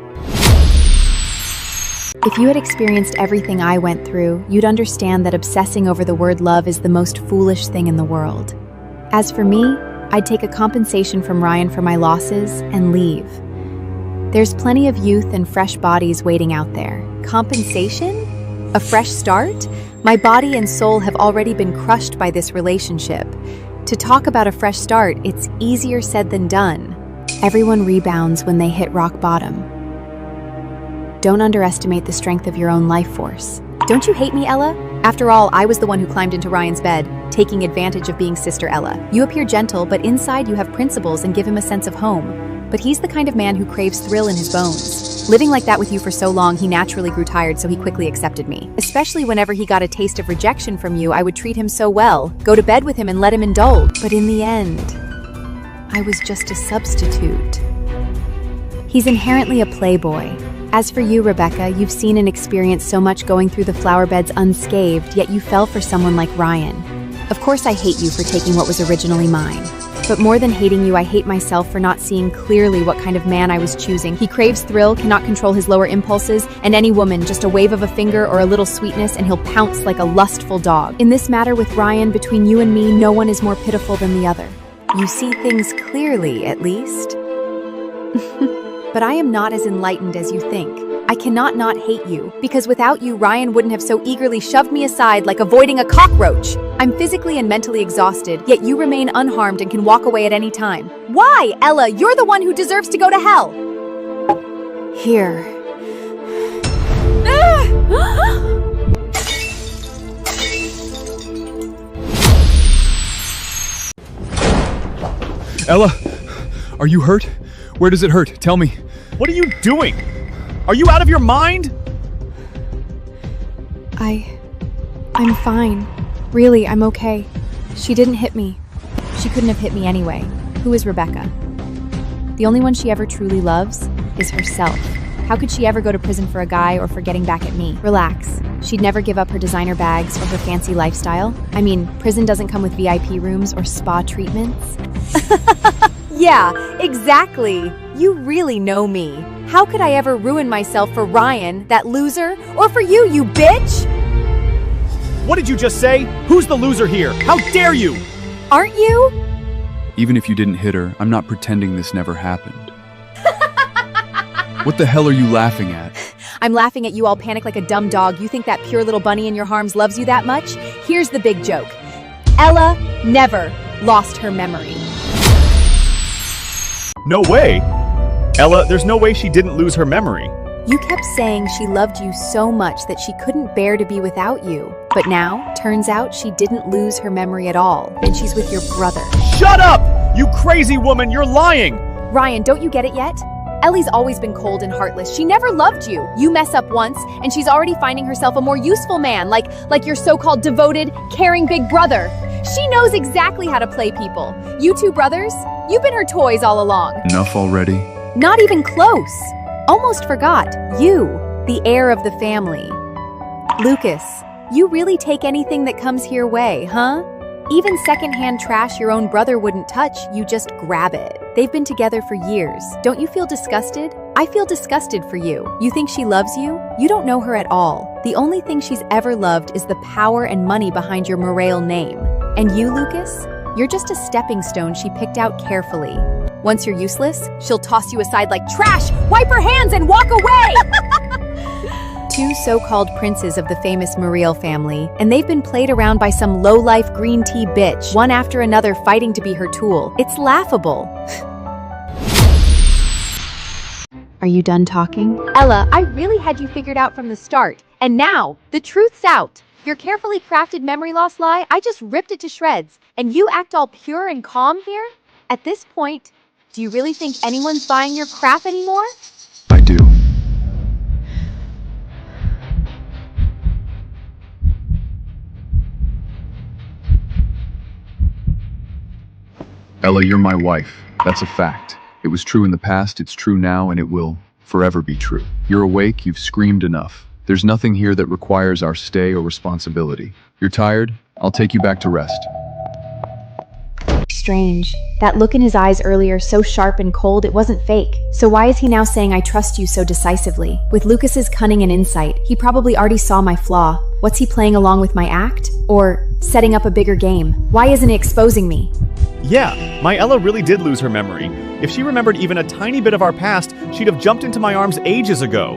Speaker 2: If you had experienced everything I went through, you'd understand that obsessing over the word love is the most foolish thing in the world. As for me, I'd take a compensation from Ryan for my losses and leave. There's plenty of youth and fresh bodies waiting out there. Compensation? A fresh start? My body and soul have already been crushed by this relationship. To talk about a fresh start, it's easier said than done. Everyone rebounds when they hit rock bottom. Don't underestimate the strength of your own life force. Don't you hate me, Ella? After all, I was the one who climbed into Ryan's bed, taking advantage of being Sister Ella. You appear gentle, but inside you have principles and give him a sense of home. But he's the kind of man who craves thrill in his bones. Living like that with you for so long, he naturally grew tired, so he quickly accepted me. Especially whenever he got a taste of rejection from you, I would treat him so well, go to bed with him and let him indulge. But in the end, I was just a substitute. He's inherently a playboy. As for you, Rebecca, you've seen and experienced so much going through the flower beds unscathed, yet you fell for someone like Ryan. Of course I hate you for taking what was originally mine. But more than hating you, I hate myself for not seeing clearly what kind of man I was choosing. He craves thrill, cannot control his lower impulses, and any woman, just a wave of a finger or a little sweetness, and he'll pounce like a lustful dog. In this matter with Ryan, between you and me, no one is more pitiful than the other. You see things clearly, at least. But I am not as enlightened as you think. I cannot not hate you, because without you, Ryan wouldn't have so eagerly shoved me aside like avoiding a cockroach. I'm physically and mentally exhausted, yet you remain unharmed and can walk away at any time. Why, Ella? You're the one who deserves to go to hell. Here.
Speaker 8: Ella, are you hurt? Where does it hurt? Tell me.
Speaker 9: What are you doing? Are you out of your mind?
Speaker 2: I'm fine. Really, I'm okay. She didn't hit me. She couldn't have hit me anyway. Who is Rebecca? The only one she ever truly loves is herself. How could she ever go to prison for a guy or for getting back at me? Relax. She'd never give up her designer bags or her fancy lifestyle. I mean, prison doesn't come with VIP rooms or spa treatments. Yeah, exactly. You really know me. How could I ever ruin myself for Ryan, that loser, or for you, you bitch?
Speaker 9: What did you just say? Who's the loser here? How dare you?
Speaker 2: Aren't you?
Speaker 1: Even if you didn't hit her, I'm not pretending this never happened. What the hell are you laughing at?
Speaker 2: I'm laughing at you all panic like a dumb dog. You think that pure little bunny in your arms loves you that much? Here's the big joke. Ella never lost her memory.
Speaker 4: No way! Ella, there's no way she didn't lose her memory.
Speaker 2: You kept saying she loved you so much that she couldn't bear to be without you. But now, turns out she didn't lose her memory at all, and she's with your brother.
Speaker 9: Shut up! You crazy woman, you're lying!
Speaker 2: Ryan, don't you get it yet? Ellie's always been cold and heartless. She never loved you. You mess up once, and she's already finding herself a more useful man, like your so-called devoted, caring big brother. She knows exactly how to play people. You two brothers, you've been her toys all along.
Speaker 1: Enough already?
Speaker 2: Not even close. Almost forgot. You, the heir of the family. Lucas, you really take anything that comes your way, huh? Even secondhand trash your own brother wouldn't touch, you just grab it. They've been together for years. Don't you feel disgusted? I feel disgusted for you. You think she loves you? You don't know her at all. The only thing she's ever loved is the power and money behind your Morale name. And you, Lucas? You're just a stepping stone she picked out carefully. Once you're useless, she'll toss you aside like trash, wipe her hands, and walk away! Two so-called princes of the famous Morale family, and they've been played around by some low-life green tea bitch, one after another fighting to be her tool. It's laughable. Are you done talking? Ella, I really had you figured out from the start. And now, the truth's out. Your carefully crafted memory loss lie, I just ripped it to shreds. And you act all pure and calm here? At this point, do you really think anyone's buying your crap anymore?
Speaker 1: I do. Ella, you're my wife. That's a fact. It was true in the past, it's true now, and it will forever be true. You're awake, you've screamed enough. There's nothing here that requires our stay or responsibility. You're tired? I'll take you back to rest.
Speaker 2: Strange. That look in his eyes earlier, so sharp and cold, it wasn't fake. So why is he now saying I trust you so decisively? With Lucas's cunning and insight, he probably already saw my flaw. What's he playing along with my act? Or setting up a bigger game? Why isn't he exposing me?
Speaker 4: Yeah, my Ella really did lose her memory. If she remembered even a tiny bit of our past, she'd have jumped into my arms ages ago.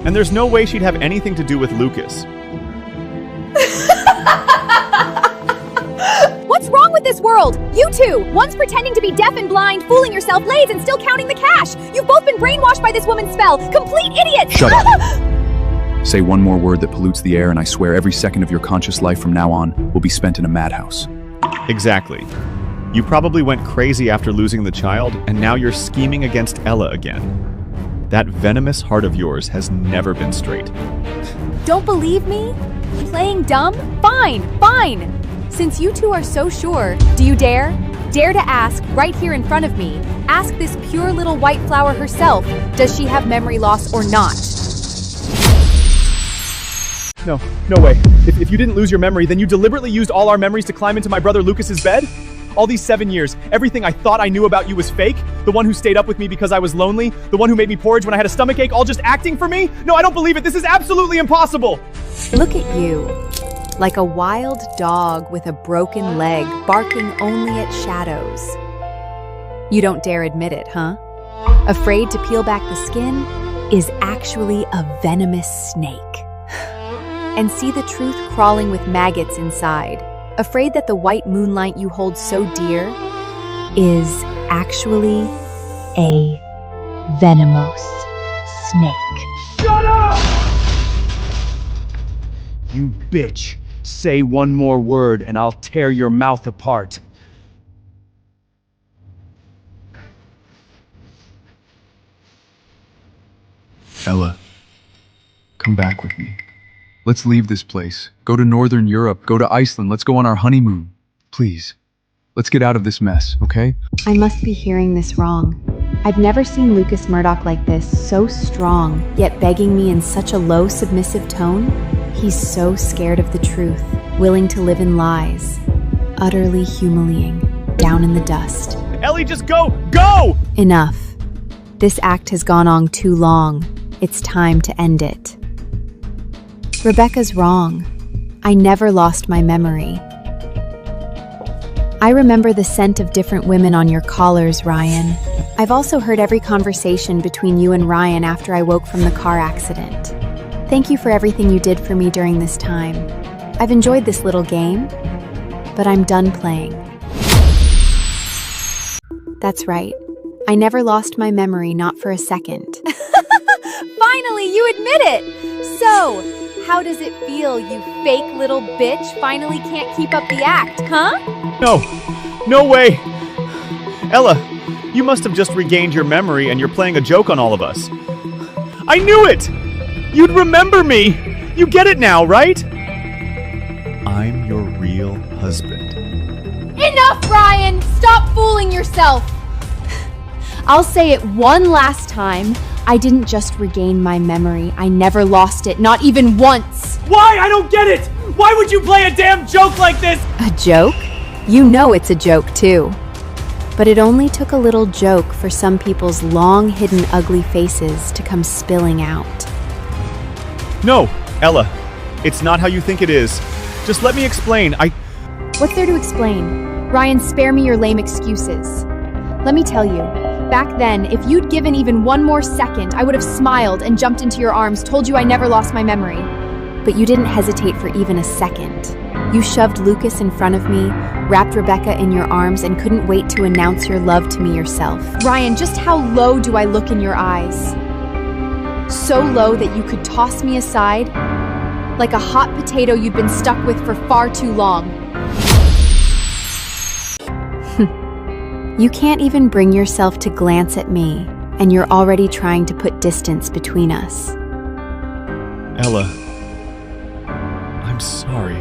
Speaker 4: And there's no way she'd have anything to do with Lucas.
Speaker 3: What's wrong with this world? You two! One's pretending to be deaf and blind, fooling yourself, lays, and still counting the cash. You've both been brainwashed by this woman's spell. Complete idiots!
Speaker 1: Shut up! Say one more word that pollutes the air and I swear every second of your conscious life from now on will be spent in a madhouse.
Speaker 4: Exactly. You probably went crazy after losing the child, and now you're scheming against Ella again. That venomous heart of yours has never been straight.
Speaker 2: Don't believe me? Playing dumb? Fine, fine! Since you two are so sure, do you dare?
Speaker 3: Dare to ask, right here in front of me, ask this pure little white flower herself, does she have memory loss or not?
Speaker 9: No way. If you didn't lose your memory, then you deliberately used all our memories to climb into my brother Lucas's bed? All these 7 years, everything I thought I knew about you was fake? The one who stayed up with me because I was lonely? The one who made me porridge when I had a stomachache, all just acting for me? No, I don't believe it. This is absolutely impossible.
Speaker 2: Look at you, like a wild dog with a broken leg, barking only at shadows. You don't dare admit it, huh? Afraid to peel back the skin is actually a venomous snake. And see the truth crawling with maggots inside. Afraid that the white moonlight you hold so dear is actually a venomous snake.
Speaker 9: Shut up! You bitch. Say one more word and I'll tear your mouth apart.
Speaker 1: Ella, come back with me. Let's leave this place. Go to Northern Europe. Go to Iceland. Let's go on our honeymoon. Please. Let's get out of this mess, okay?
Speaker 2: I must be hearing this wrong. I've never seen Lucas Murdoch like this, so strong, yet begging me in such a low, submissive tone. He's so scared of the truth, willing to live in lies, utterly humiliating, down in the dust.
Speaker 9: Ellie, just go! Go!
Speaker 2: Enough. This act has gone on too long. It's time to end it. Rebecca's wrong. I never lost my memory. I remember the scent of different women on your collars, Ryan. I've also heard every conversation between you and Ryan after I woke from the car accident. Thank you for everything you did for me during this time. I've enjoyed this little game, but I'm done playing. That's right. I never lost my memory, not for a second.
Speaker 3: Finally, you admit it! So, how does it feel, you fake little bitch? Finally can't keep up the act, huh?
Speaker 4: No way! Ella, you must have just regained your memory and you're playing a joke on all of us. I knew it! You'd remember me! You get it now, right? I'm your real husband.
Speaker 3: Enough, Ryan! Stop fooling yourself!
Speaker 2: I'll say it one last time. I didn't just regain my memory. I never lost it, not even once.
Speaker 9: Why? I don't get it! Why would you play a damn joke like this?
Speaker 2: A joke? You know it's a joke, too. But it only took a little joke for some people's long-hidden ugly faces to come spilling out.
Speaker 4: No, Ella, it's not how you think it is. Just let me explain.
Speaker 3: What's there to explain? Ryan, spare me your lame excuses. Let me tell you, back then, if you'd given even one more second, I would have smiled and jumped into your arms, told you I never lost my memory.
Speaker 2: But you didn't hesitate for even a second. You shoved Lucas in front of me, wrapped Rebecca in your arms, and couldn't wait to announce your love to me yourself.
Speaker 3: Ryan, just how low do I look in your eyes? So low that you could toss me aside, like a hot potato you'd been stuck with for far too long.
Speaker 2: You can't even bring yourself to glance at me, and you're already trying to put distance between us.
Speaker 4: Ella, I'm sorry.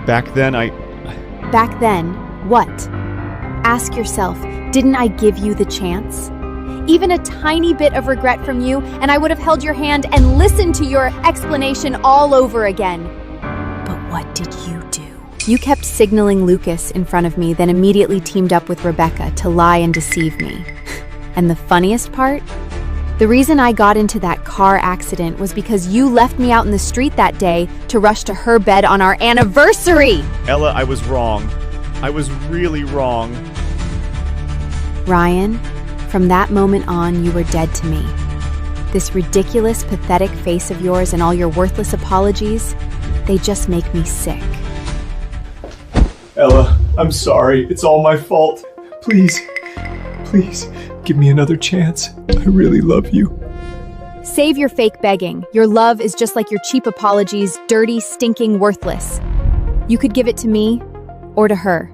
Speaker 4: Back then,
Speaker 2: Back then, what? Ask yourself, didn't I give you the chance?
Speaker 3: Even a tiny bit of regret from you, and I would have held your hand and listened to your explanation all over again.
Speaker 2: But what did you do? You kept signaling Lucas in front of me, then immediately teamed up with Rebecca to lie and deceive me. And the funniest part? The reason I got into that car accident was because you left me out in the street that day to rush to her bed on our anniversary!
Speaker 4: Ella, I was wrong. I was really wrong.
Speaker 2: Ryan, from that moment on, you were dead to me. This ridiculous, pathetic face of yours and all your worthless apologies, they just make me sick.
Speaker 10: Ella, I'm sorry. It's all my fault. Please, give me another chance. I really love you.
Speaker 3: Save your fake begging. Your love is just like your cheap apologies, dirty, stinking, worthless. You could give it to me or to her.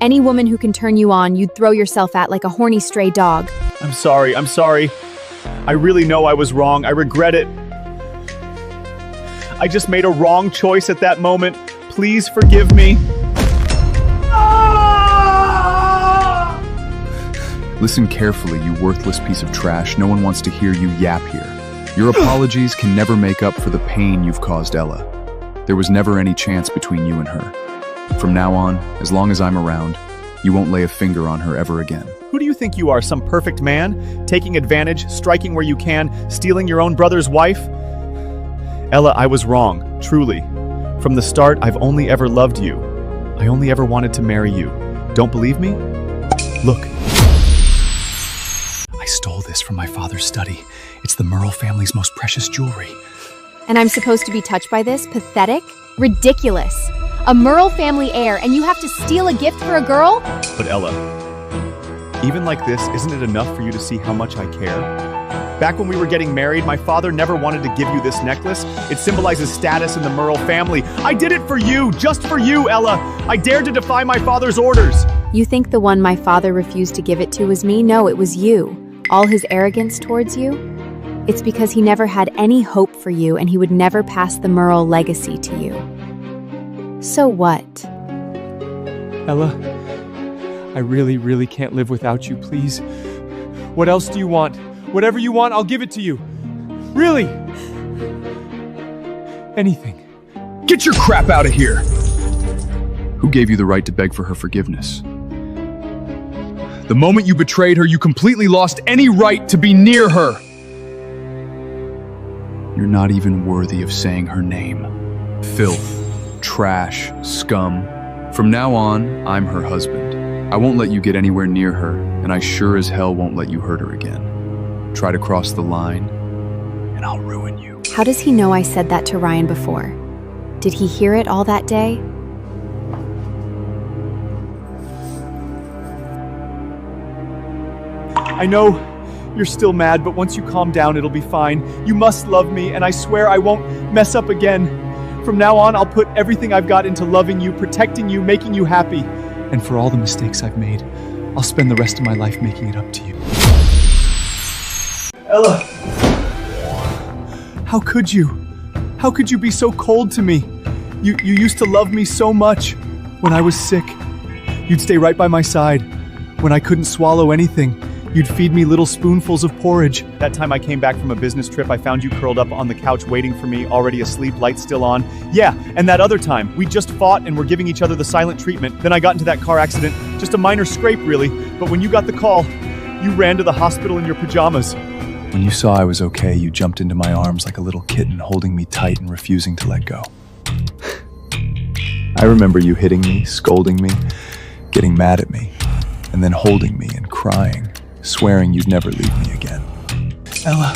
Speaker 3: Any woman who can turn you on, you'd throw yourself at like a horny stray dog.
Speaker 4: I'm sorry. I really know I was wrong. I regret it. I just made a wrong choice at that moment. Please forgive me. Ah!
Speaker 1: Listen carefully, you worthless piece of trash. No one wants to hear you yap here. Your apologies can never make up for the pain you've caused Ella. There was never any chance between you and her. From now on, as long as I'm around, you won't lay a finger on her ever again.
Speaker 8: Who do you think you are, some perfect man? Taking advantage, striking where you can, stealing your own brother's wife? Ella, I was wrong, truly. From the start, I've only ever loved you. I only ever wanted to marry you. Don't believe me? Look.
Speaker 10: I stole this from my father's study. It's the Merle family's most precious jewelry.
Speaker 3: And I'm supposed to be touched by this? Pathetic? Ridiculous. A Merle family heir, and you have to steal a gift for a girl?
Speaker 4: But Ella, even like this, isn't it enough for you to see how much I care? Back when we were getting married, my father never wanted to give you this necklace. It symbolizes status in the Merle family. I did it for you, just for you, Ella. I dared to defy my father's orders.
Speaker 2: You think the one my father refused to give it to was me? No, it was you. All his arrogance towards you? It's because he never had any hope for you and he would never pass the Merle legacy to you. So what?
Speaker 9: Ella, I really can't live without you, please. What else do you want? Whatever you want, I'll give it to you. Really. Anything.
Speaker 1: Get your crap out of here! Who gave you the right to beg for her forgiveness? The moment you betrayed her, you completely lost any right to be near her. You're not even worthy of saying her name. Filth, trash, scum. From now on, I'm her husband. I won't let you get anywhere near her, and I sure as hell won't let you hurt her again. Try to cross the line, and I'll ruin you.
Speaker 2: How does he know I said that to Ryan before? Did he hear it all that day?
Speaker 9: I know you're still mad, but once you calm down, it'll be fine. You must love me, and I swear I won't mess up again. From now on, I'll put everything I've got into loving you, protecting you, making you happy. And for all the mistakes I've made, I'll spend the rest of my life making it up to you. Ella! How could you? How could you be so cold to me? You used to love me so much. When I was sick, you'd stay right by my side. When I couldn't swallow anything, you'd feed me little spoonfuls of porridge.
Speaker 8: That time I came back from a business trip, I found you curled up on the couch waiting for me, already asleep, lights still on. Yeah, and that other time, we just fought and were giving each other the silent treatment. Then I got into that car accident, just a minor scrape really, but when you got the call, you ran to the hospital in your pajamas.
Speaker 13: When you saw I was okay, you jumped into my arms like a little kitten, holding me tight and refusing to let go. I remember you hitting me, scolding me, getting mad at me, and then holding me and crying, swearing you'd never leave me again.
Speaker 9: Ella,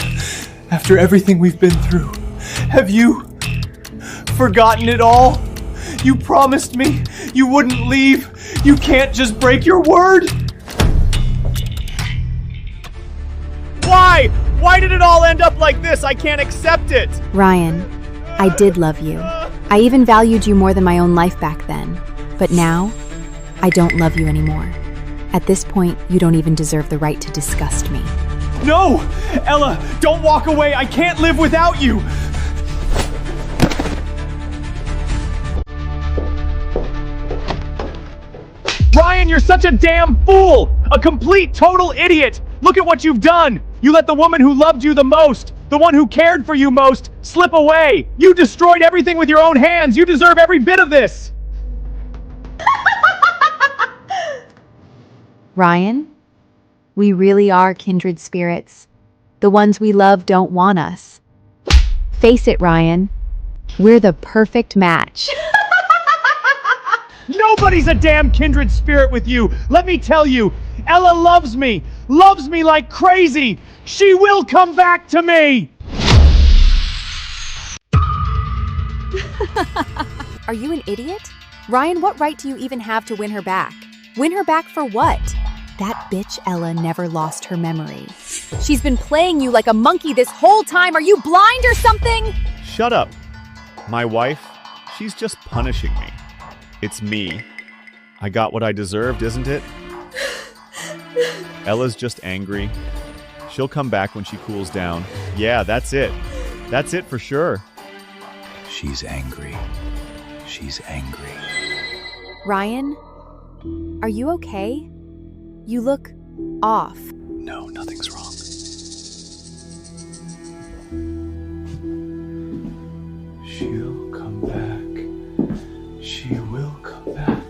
Speaker 9: after everything we've been through, have you forgotten it all? You promised me you wouldn't leave. You can't just break your word.
Speaker 8: Why? Why did it all end up like this? I can't accept it.
Speaker 2: Ryan, I did love you. I even valued you more than my own life back then. But now, I don't love you anymore. At this point, you don't even deserve the right to disgust me.
Speaker 9: No! Ella, don't walk away. I can't live without you. Ryan, you're such a damn fool! A complete, total idiot! Look at what you've done! You let the woman who loved you the most, the one who cared for you most, slip away! You destroyed everything with your own hands! You deserve every bit of this!
Speaker 2: Ryan, we really are kindred spirits. The ones we love don't want us. Face it, Ryan. We're the perfect match.
Speaker 9: Nobody's a damn kindred spirit with you! Let me tell you, Ella loves me like crazy! She will come back to me!
Speaker 3: Are you an idiot? Ryan, what right do you even have to win her back? Win her back for what? That bitch Ella never lost her memory. She's been playing you like a monkey this whole time. Are you blind or something?
Speaker 4: Shut up. My wife, she's just punishing me. It's me. I got what I deserved, isn't it? Ella's just angry. She'll come back when she cools down. Yeah, that's it. That's it for sure.
Speaker 13: She's angry. She's angry.
Speaker 3: Ryan, are you okay? You look
Speaker 2: off.
Speaker 1: No, nothing's wrong. She'll come back. She will come back.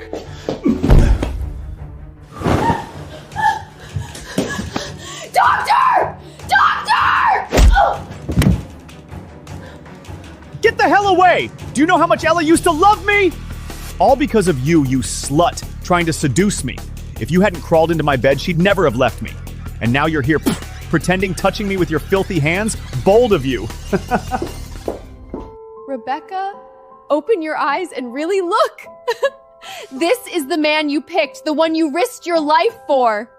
Speaker 14: Doctor! Doctor! Oh!
Speaker 8: Get the hell away! Do you know how much Ella used to love me? All because of you, you slut, trying to seduce me. If you hadn't crawled into my bed, she'd never have left me. And now you're here, pretending, touching me with your filthy hands? Bold of you.
Speaker 3: Rebecca, open your eyes and really look. This is the man you picked, the one you risked your life for.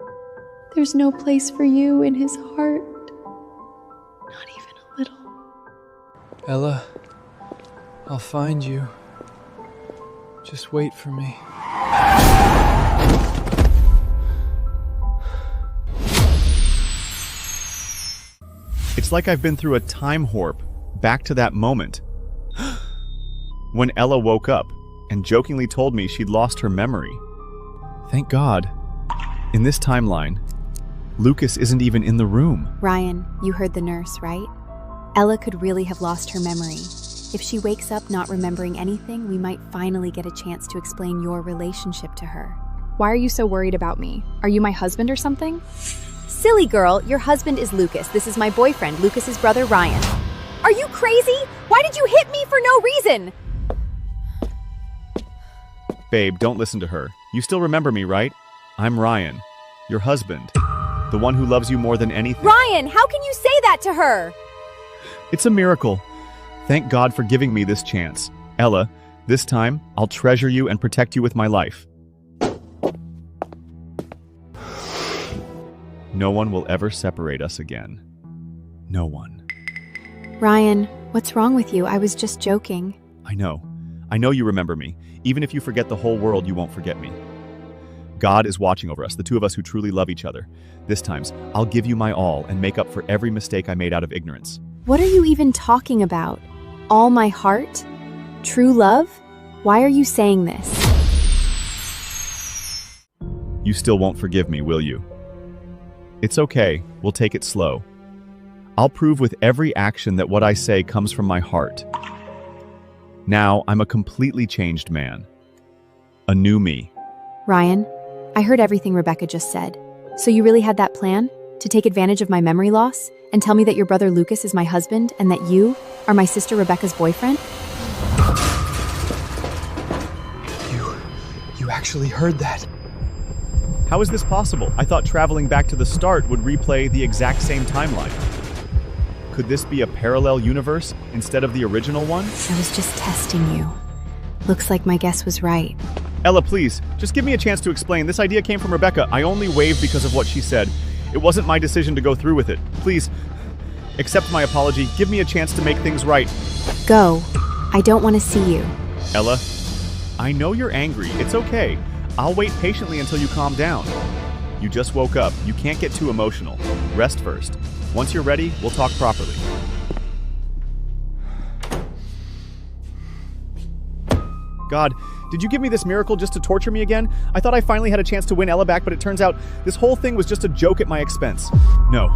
Speaker 7: There's no place for you in his heart. Not even a little.
Speaker 15: Ella, I'll find you. Just wait for me.
Speaker 4: It's like I've been through a time warp, back to that moment. When Ella woke up and jokingly told me she'd lost her memory. Thank God. In this timeline, Lucas isn't even in the room.
Speaker 2: Ryan, you heard the nurse, right? Ella could really have lost her memory. If she wakes up not remembering anything, we might finally get a chance to explain your relationship to her.
Speaker 3: Why are you so worried about me? Are you my husband or something?
Speaker 2: Silly girl, your husband is Lucas. This is my boyfriend, Lucas's brother, Ryan.
Speaker 3: Are you crazy? Why did you hit me for no reason?
Speaker 4: Babe, don't listen to her. You still remember me, right? I'm Ryan, your husband. The one who loves you more than anything.
Speaker 3: Ryan, how can you say that to her?
Speaker 4: It's a miracle. Thank God for giving me this chance. Ella, this time, I'll treasure you and protect you with my life. No one will ever separate us again. No one.
Speaker 2: Ryan, what's wrong with you? I was just joking.
Speaker 4: I know. I know you remember me. Even if you forget the whole world, you won't forget me. God is watching over us, the two of us who truly love each other. This time, I'll give you my all and make up for every mistake I made out of ignorance.
Speaker 2: What are you even talking about? All my heart? True love? Why are you saying this?
Speaker 4: You still won't forgive me, will you? It's okay. We'll take it slow. I'll prove with every action that what I say comes from my heart. Now, I'm a completely changed man. A new me.
Speaker 2: Ryan, I heard everything Rebecca just said. So you really had that plan? To take advantage of my memory loss? And tell me that your brother Lucas is my husband and that you are my sister Rebecca's boyfriend?
Speaker 10: You actually heard that.
Speaker 4: How is this possible? I thought traveling back to the start would replay the exact same timeline. Could this be a parallel universe instead of the original one?
Speaker 2: I was just testing you. Looks like my guess was right.
Speaker 4: Ella, please, just give me a chance to explain. This idea came from Rebecca. I only waved because of what she said. It wasn't my decision to go through with it. Please, accept my apology. Give me a chance to make things right.
Speaker 2: Go. I don't want to see you.
Speaker 4: Ella, I know you're angry. It's okay. I'll wait patiently until you calm down. You just woke up. You can't get too emotional. Rest first. Once you're ready, we'll talk properly. God, did you give me this miracle just to torture me again? I thought I finally had a chance to win Ella back, but it turns out this whole thing was just a joke at my expense. No,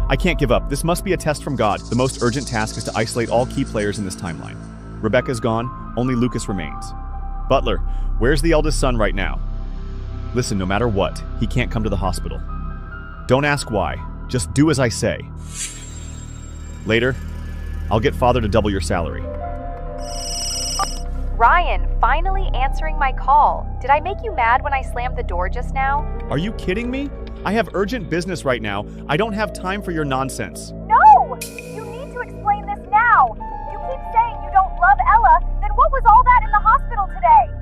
Speaker 4: I can't give up. This must be a test from God. The most urgent task is to isolate all key players in this timeline. Rebecca's gone, only Lucas remains. Butler, where's the eldest son right now? Listen, no matter what, he can't come to the hospital. Don't ask why. Just do as I say. Later, I'll get father to double your salary.
Speaker 3: Ryan, finally answering my call. Did I make you mad when I slammed the door just now?
Speaker 4: Are you kidding me? I have urgent business right now. I don't have time for your nonsense.
Speaker 3: No! You need to explain this now. You keep saying you don't love Ella, then what was all that in the hospital today?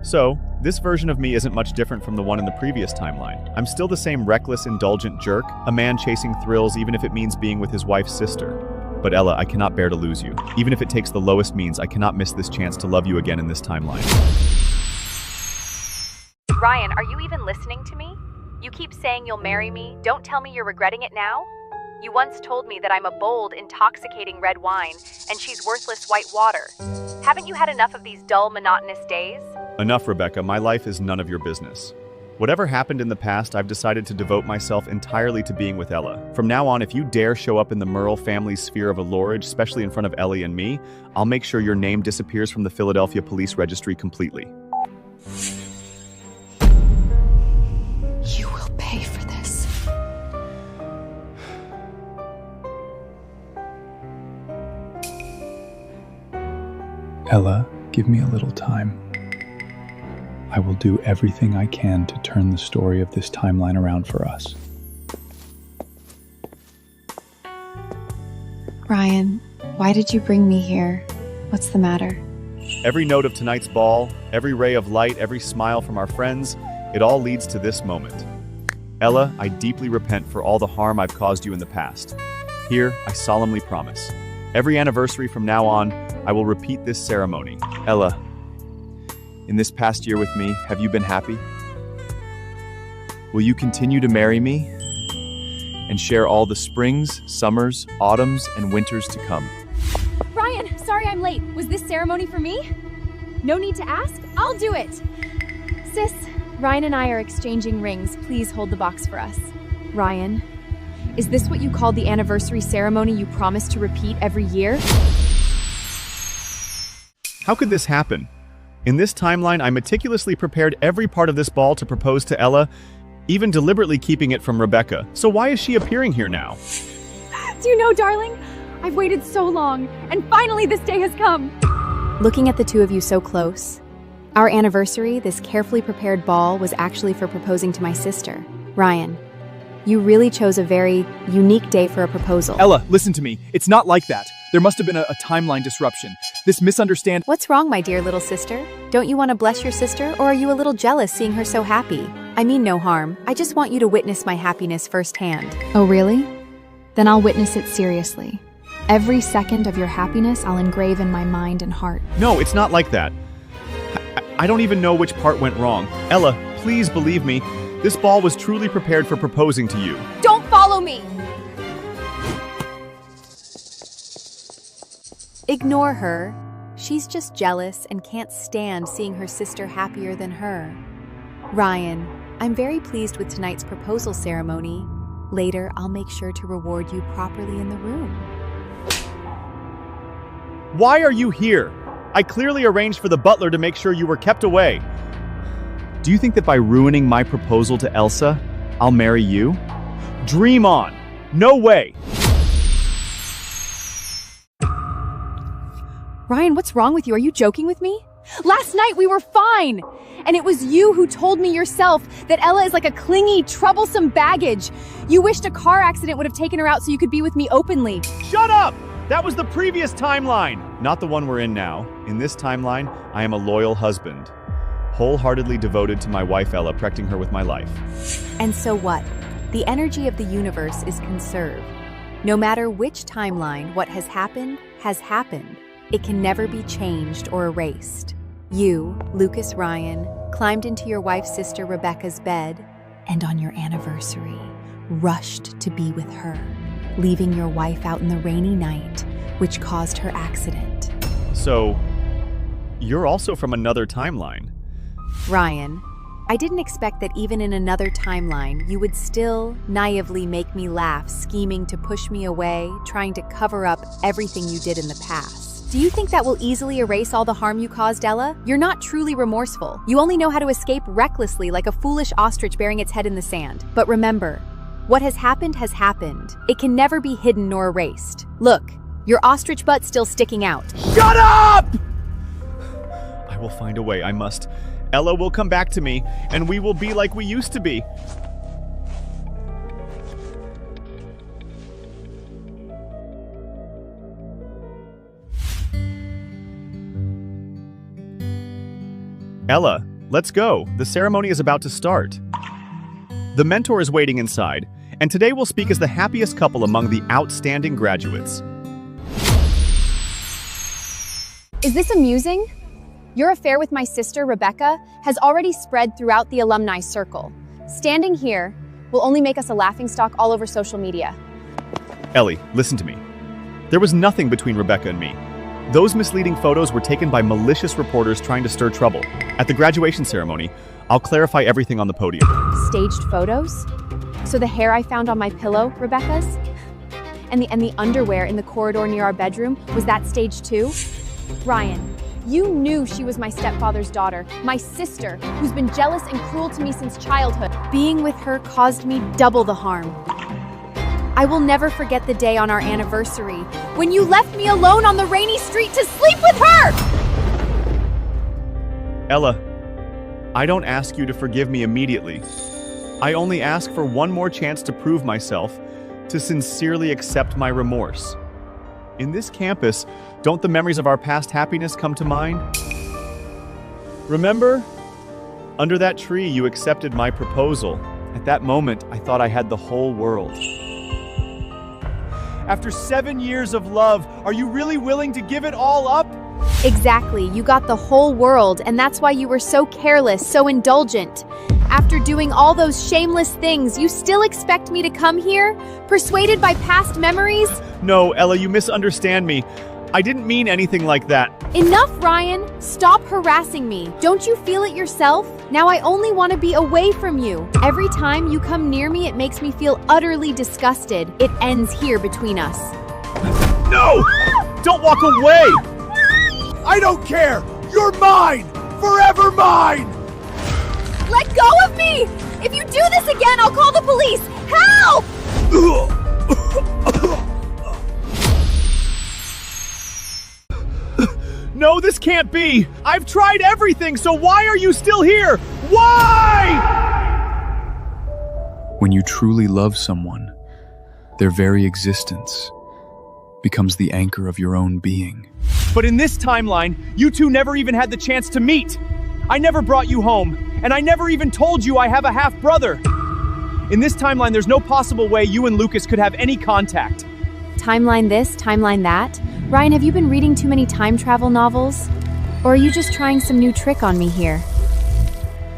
Speaker 4: So, this version of me isn't much different from the one in the previous timeline. I'm still the same reckless, indulgent jerk, a man chasing thrills even if it means being with his wife's sister. But Ella, I cannot bear to lose you. Even if it takes the lowest means, I cannot miss this chance to love you again in this timeline.
Speaker 3: Ryan, are you even listening to me? You keep saying you'll marry me. Don't tell me you're regretting it now. You once told me that I'm a bold, intoxicating red wine, and she's worthless white water. Haven't you had enough of these dull, monotonous days?
Speaker 4: Enough, Rebecca. My life is none of your business. Whatever happened in the past, I've decided to devote myself entirely to being with Ella. From now on, if you dare show up in the Merle family's sphere of allurage, especially in front of Ellie and me, I'll make sure your name disappears from the Philadelphia Police Registry completely.
Speaker 7: You will pay for this.
Speaker 1: Ella, give me a little time. I will do everything I can to turn the story of this timeline around for us.
Speaker 7: Ryan, why did you bring me here? What's the matter?
Speaker 4: Every note of tonight's ball, every ray of light, every smile from our friends, it all leads to this moment. Ella, I deeply repent for all the harm I've caused you in the past. Here, I solemnly promise. Every anniversary from now on, I will repeat this ceremony. Ella, in this past year with me, have you been happy? Will you continue to marry me and share all the springs, summers, autumns, and winters to come?
Speaker 3: Ryan, sorry I'm late. Was this ceremony for me? No need to ask, I'll do it. Sis, Ryan and I are exchanging rings. Please hold the box for us. Ryan, is this what you called the anniversary ceremony you promised to repeat every year?
Speaker 4: How could this happen? In this timeline, I meticulously prepared every part of this ball to propose to Ella, even deliberately keeping it from Rebecca. So why is she appearing here now?
Speaker 3: Do you know, darling? I've waited so long, and finally this day has come.
Speaker 2: Looking at the two of you so close, our anniversary, this carefully prepared ball, was actually for proposing to my sister. Ryan, you really chose a very unique day for a proposal.
Speaker 9: Ella, listen to me. It's not like that. There must have been a timeline disruption. This misunderstanding.
Speaker 2: What's wrong, my dear little sister? Don't you want to bless your sister, or are you a little jealous seeing her so happy? I mean no harm. I just want you to witness my happiness firsthand.
Speaker 7: Oh, really? Then I'll witness it seriously. Every second of your happiness I'll engrave in my mind and heart.
Speaker 4: No, it's not like that. I don't even know which part went wrong. Ella, please believe me. This ball was truly prepared for proposing to you.
Speaker 3: Don't follow me!
Speaker 2: Ignore her. She's just jealous and can't stand seeing her sister happier than her. Ryan, I'm very pleased with tonight's proposal ceremony. Later, I'll make sure to reward you properly in the room.
Speaker 4: Why are you here? I clearly arranged for the butler to make sure you were kept away. Do you think that by ruining my proposal to Elsa, I'll marry you? Dream on! No way!
Speaker 3: Ryan, what's wrong with you? Are you joking with me? Last night we were fine! And it was you who told me yourself that Ella is like a clingy, troublesome baggage. You wished a car accident would have taken her out so you could be with me openly.
Speaker 4: Shut up! That was the previous timeline! Not the one we're in now. In this timeline, I am a loyal husband. Wholeheartedly devoted to my wife Ella, protecting her with my life.
Speaker 2: And so what? The energy of the universe is conserved. No matter which timeline, what has happened, has happened. It can never be changed or erased. You, Lucas Ryan, climbed into your wife's sister Rebecca's bed, and on your anniversary, rushed to be with her, leaving your wife out in the rainy night, which caused her accident.
Speaker 4: So, you're also from another timeline.
Speaker 2: Ryan, I didn't expect that even in another timeline, you would still naively make me laugh, scheming to push me away, trying to cover up everything you did in the past. Do you think that will easily erase all the harm you caused, Ella? You're not truly remorseful. You only know how to escape recklessly like a foolish ostrich burying its head in the sand. But remember, what has happened has happened. It can never be hidden nor erased. Look, your ostrich butt's still sticking out.
Speaker 4: Shut up! I will find a way, I must. Ella will come back to me, and we will be like we used to be. Ella, let's go. The ceremony is about to start. The mentor is waiting inside, and today we'll speak as the happiest couple among the outstanding graduates.
Speaker 3: Is this amusing? Your affair with my sister, Rebecca, has already spread throughout the alumni circle. Standing here will only make us a laughingstock all over social media.
Speaker 4: Ellie, listen to me. There was nothing between Rebecca and me. Those misleading photos were taken by malicious reporters trying to stir trouble. At the graduation ceremony, I'll clarify everything on the podium.
Speaker 3: Staged photos? So the hair I found on my pillow, Rebecca's? And the underwear in the corridor near our bedroom, was that staged too? Ryan, you knew she was my stepfather's daughter, my sister, who's been jealous and cruel to me since childhood. Being with her caused me double the harm. I will never forget the day on our anniversary when you left me alone on the rainy street to sleep with her!
Speaker 4: Ella, I don't ask you to forgive me immediately. I only ask for one more chance to prove myself, to sincerely accept my remorse. In this campus, don't the memories of our past happiness come to mind? Remember? Under that tree, you accepted my proposal. At that moment, I thought I had the whole world.
Speaker 9: After 7 years of love, are you really willing to give it all up?
Speaker 3: Exactly, you got the whole world, and that's why you were so careless, so indulgent. After doing all those shameless things, you still expect me to come here? Persuaded by past memories?
Speaker 4: No, Ella, you misunderstand me. I didn't mean anything like that.
Speaker 3: Enough, Ryan! Stop harassing me. Don't you feel it yourself? Now I only want to be away from you. Every time you come near me, it makes me feel utterly disgusted. It ends here between us.
Speaker 4: No! Don't walk away!
Speaker 8: I don't care! You're mine! Forever mine!
Speaker 3: Let go of me! If you do this again, I'll call the police! Help!
Speaker 9: No, this can't be! I've tried everything, so why are you still here? Why?
Speaker 1: When you truly love someone, their very existence becomes the anchor of your own being.
Speaker 9: But in this timeline, you two never even had the chance to meet. I never brought you home, and I never even told you I have a half-brother. In this timeline, there's no possible way you and Lucas could have any contact.
Speaker 3: Timeline this, timeline that? Ryan, have you been reading too many time travel novels? Or are you just trying some new trick on me here?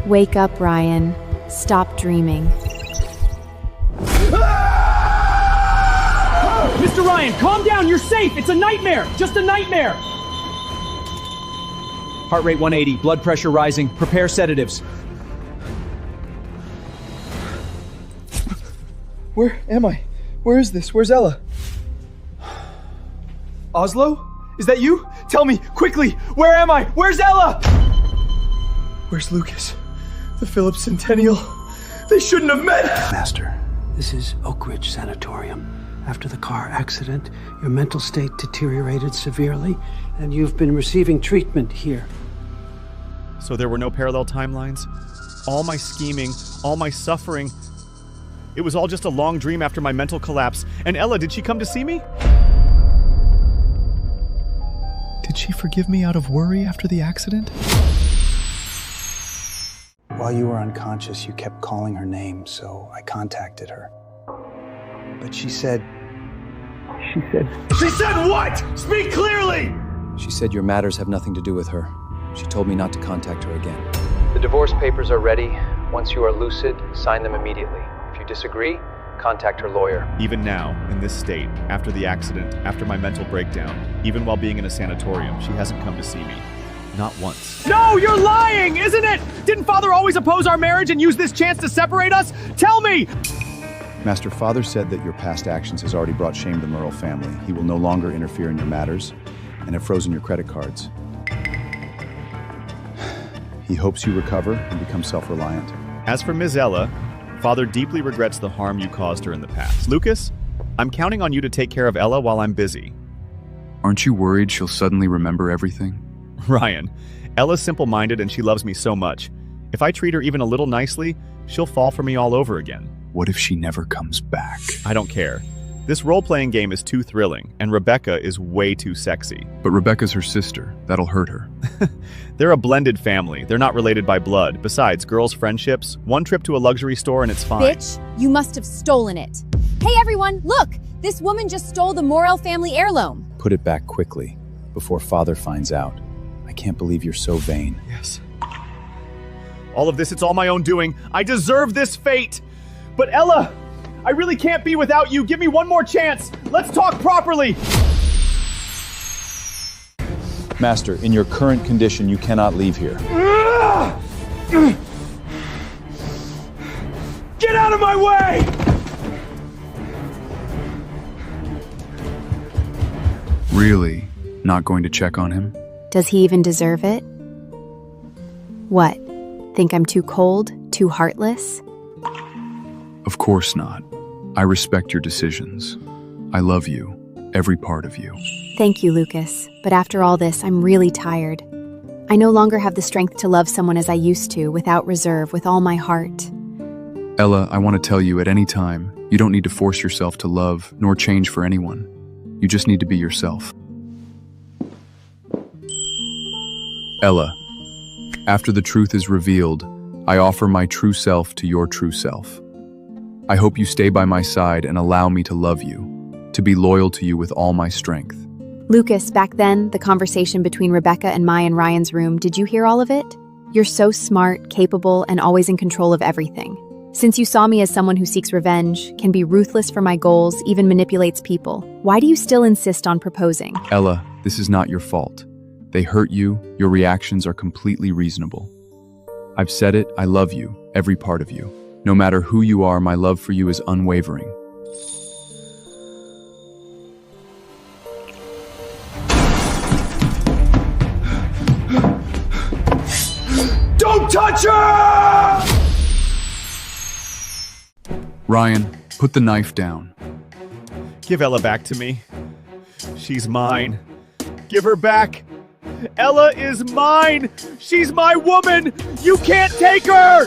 Speaker 3: Wake up, Ryan. Stop dreaming.
Speaker 9: Mr. Ryan, calm down, you're safe. It's a nightmare, just a nightmare. Heart rate 180, blood pressure rising. Prepare sedatives.
Speaker 15: Where am I? Where is this? Where's Ella?
Speaker 9: Oslo? Is that you? Tell me, quickly, where am I? Where's Ella?
Speaker 15: Where's Lucas? The Phillips Centennial. They shouldn't have met.
Speaker 16: Master, this is Oak Ridge Sanatorium. After the car accident, your mental state deteriorated severely, and you've been receiving treatment here.
Speaker 4: So there were no parallel timelines? All my scheming, all my suffering, it was all just a long dream after my mental collapse. And Ella, did she come to see me?
Speaker 10: Did she forgive me out of worry after the accident?
Speaker 16: While you were unconscious, you kept calling her name, so I contacted her. But she said
Speaker 9: what? Speak clearly!
Speaker 6: She said your matters have nothing to do with her. She told me not to contact her again. The divorce papers are ready. Once you are lucid, sign them immediately. If you disagree, contact her lawyer.
Speaker 4: Even now, in this state, after the accident, after my mental breakdown, even while being in a sanatorium, she hasn't come to see me. Not once.
Speaker 9: No, you're lying, isn't it? Didn't Father always oppose our marriage and use this chance to separate us? Tell me!
Speaker 13: Master, Father said that your past actions has already brought shame to the Merle family. He will no longer interfere in your matters and have frozen your credit cards. He hopes you recover and become self-reliant.
Speaker 4: As for Ms. Ella, Father deeply regrets the harm you caused her in the past. Lucas, I'm counting on you to take care of Ella while I'm busy.
Speaker 1: Aren't you worried she'll suddenly remember everything?
Speaker 4: Ryan, Ella's simple-minded and she loves me so much. If I treat her even a little nicely, she'll fall for me all over again.
Speaker 1: What if she never comes back?
Speaker 4: I don't care. This role-playing game is too thrilling, and Rebecca is way too sexy.
Speaker 1: But Rebecca's her sister. That'll hurt her.
Speaker 4: They're a blended family. They're not related by blood. Besides, girls' friendships, one trip to a luxury store and it's fine.
Speaker 3: Bitch, you must have stolen it. Hey everyone, look! This woman just stole the Morel family heirloom.
Speaker 6: Put it back quickly, before Father finds out. I can't believe you're so vain.
Speaker 4: Yes. All of this, it's all my own doing. I deserve this fate!
Speaker 9: But Ella, I really can't be without you. Give me one more chance. Let's talk properly.
Speaker 8: Master, in your current condition, you cannot leave here.
Speaker 9: Get out of my way!
Speaker 1: Really? Not going to check on him?
Speaker 2: Does he even deserve it? What? Think I'm too cold, too heartless?
Speaker 1: Of course not. I respect your decisions. I love you, every part of you.
Speaker 2: Thank you, Lucas. But after all this, I'm really tired. I no longer have the strength to love someone as I used to, without reserve, with all my heart.
Speaker 1: Ella, I want to tell you at any time, you don't need to force yourself to love, nor change for anyone. You just need to be yourself. Ella, after the truth is revealed, I offer my true self to your true self. I hope you stay by my side and allow me to love you, to be loyal to you with all my strength.
Speaker 2: Lucas, back then, the conversation between Rebecca and Mai in Ryan's room, did you hear all of it? You're so smart, capable, and always in control of everything. Since you saw me as someone who seeks revenge, can be ruthless for my goals, even manipulates people, why do you still insist on proposing?
Speaker 1: Ella, this is not your fault. They hurt you, your reactions are completely reasonable. I've said it, I love you, every part of you. No matter who you are, my love for you is unwavering.
Speaker 9: Don't touch her!
Speaker 1: Ryan, put the knife down.
Speaker 4: Give Ella back to me. She's mine. Give her back. Ella is mine. She's my woman. You can't take her.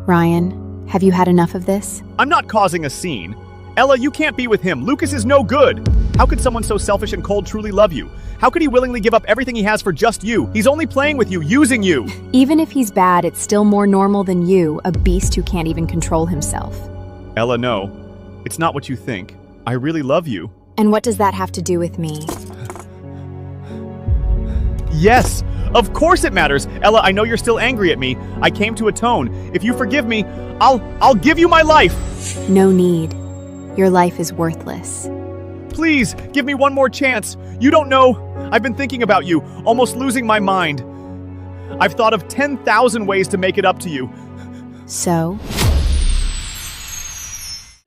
Speaker 2: Ryan, have you had enough of this?
Speaker 4: I'm not causing a scene. Ella, you can't be with him. Lucas is no good. How could someone so selfish and cold truly love you? How could he willingly give up everything he has for just you? He's only playing with you, using you.
Speaker 2: Even if he's bad, it's still more normal than you, a beast who can't even control himself.
Speaker 4: Ella, no. It's not what you think. I really love you.
Speaker 2: And what does that have to do with me?
Speaker 4: Yes, of course it matters. Ella, I know you're still angry at me. I came to atone. If you forgive me, I'll give you my life.
Speaker 2: No need. Your life is worthless.
Speaker 4: Please, give me one more chance. You don't know. I've been thinking about you, almost losing my mind. I've thought of 10,000 ways to make it up to you.
Speaker 2: So?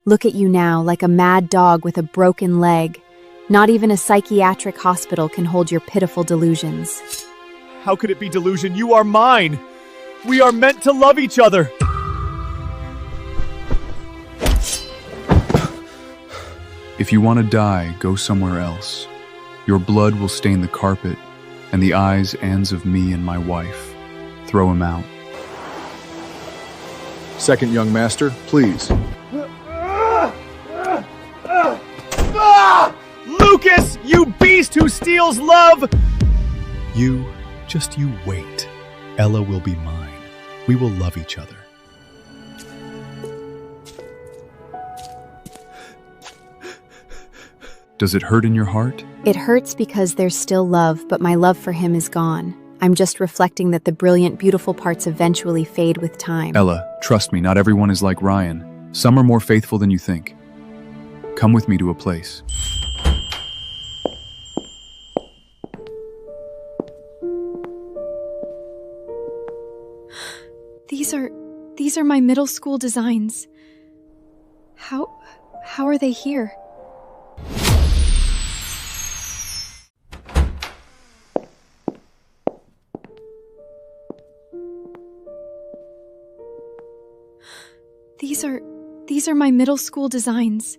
Speaker 2: Look at you now, like a mad dog with a broken leg. Not even a psychiatric hospital can hold your pitiful delusions.
Speaker 4: How could it be delusion? You are mine. We are meant to love each other.
Speaker 1: If you want to die, go somewhere else. Your blood will stain the carpet and the eyes of me and my wife. Throw him out.
Speaker 13: Second young master, please.
Speaker 4: Lucas, you beast who steals love!
Speaker 13: You wait. Ella will be mine. We will love each other.
Speaker 1: Does it hurt in your heart?
Speaker 2: It hurts because there's still love, but my love for him is gone. I'm just reflecting that the brilliant, beautiful parts eventually fade with time.
Speaker 1: Ella, trust me, not everyone is like Ryan. Some are more faithful than you think. Come with me to a place.
Speaker 7: These are my middle school designs. How are they here? These are my middle school designs.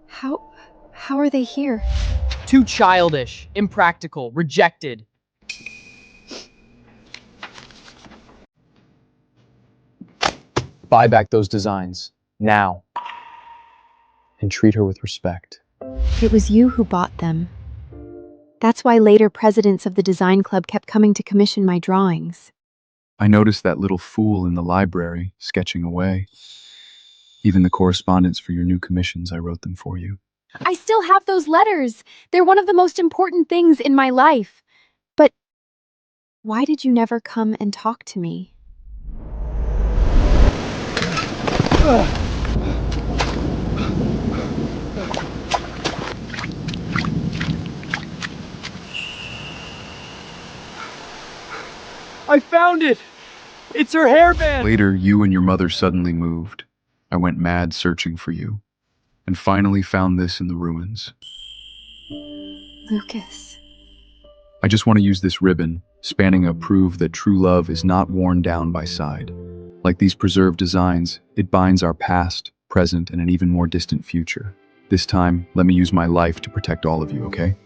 Speaker 7: How are they here?
Speaker 17: Too childish, impractical, rejected.
Speaker 6: Buy back those designs, now. And treat her with respect.
Speaker 2: It was you who bought them. That's why later presidents of the design club kept coming to commission my drawings.
Speaker 1: I noticed that little fool in the library, sketching away. Even the correspondence for your new commissions, I wrote them for you.
Speaker 2: I still have those letters. They're one of the most important things in my life. But why did you never come and talk to me?
Speaker 9: I found it! It's her hairband!
Speaker 1: Later, you and your mother suddenly moved. I went mad searching for you, and finally found this in the ruins.
Speaker 5: Lucas.
Speaker 1: I just want to use this ribbon, spanning a prove that true love is not worn down by side. Like these preserved designs, it binds our past, present, and an even more distant future. This time, let me use my life to protect all of you, okay?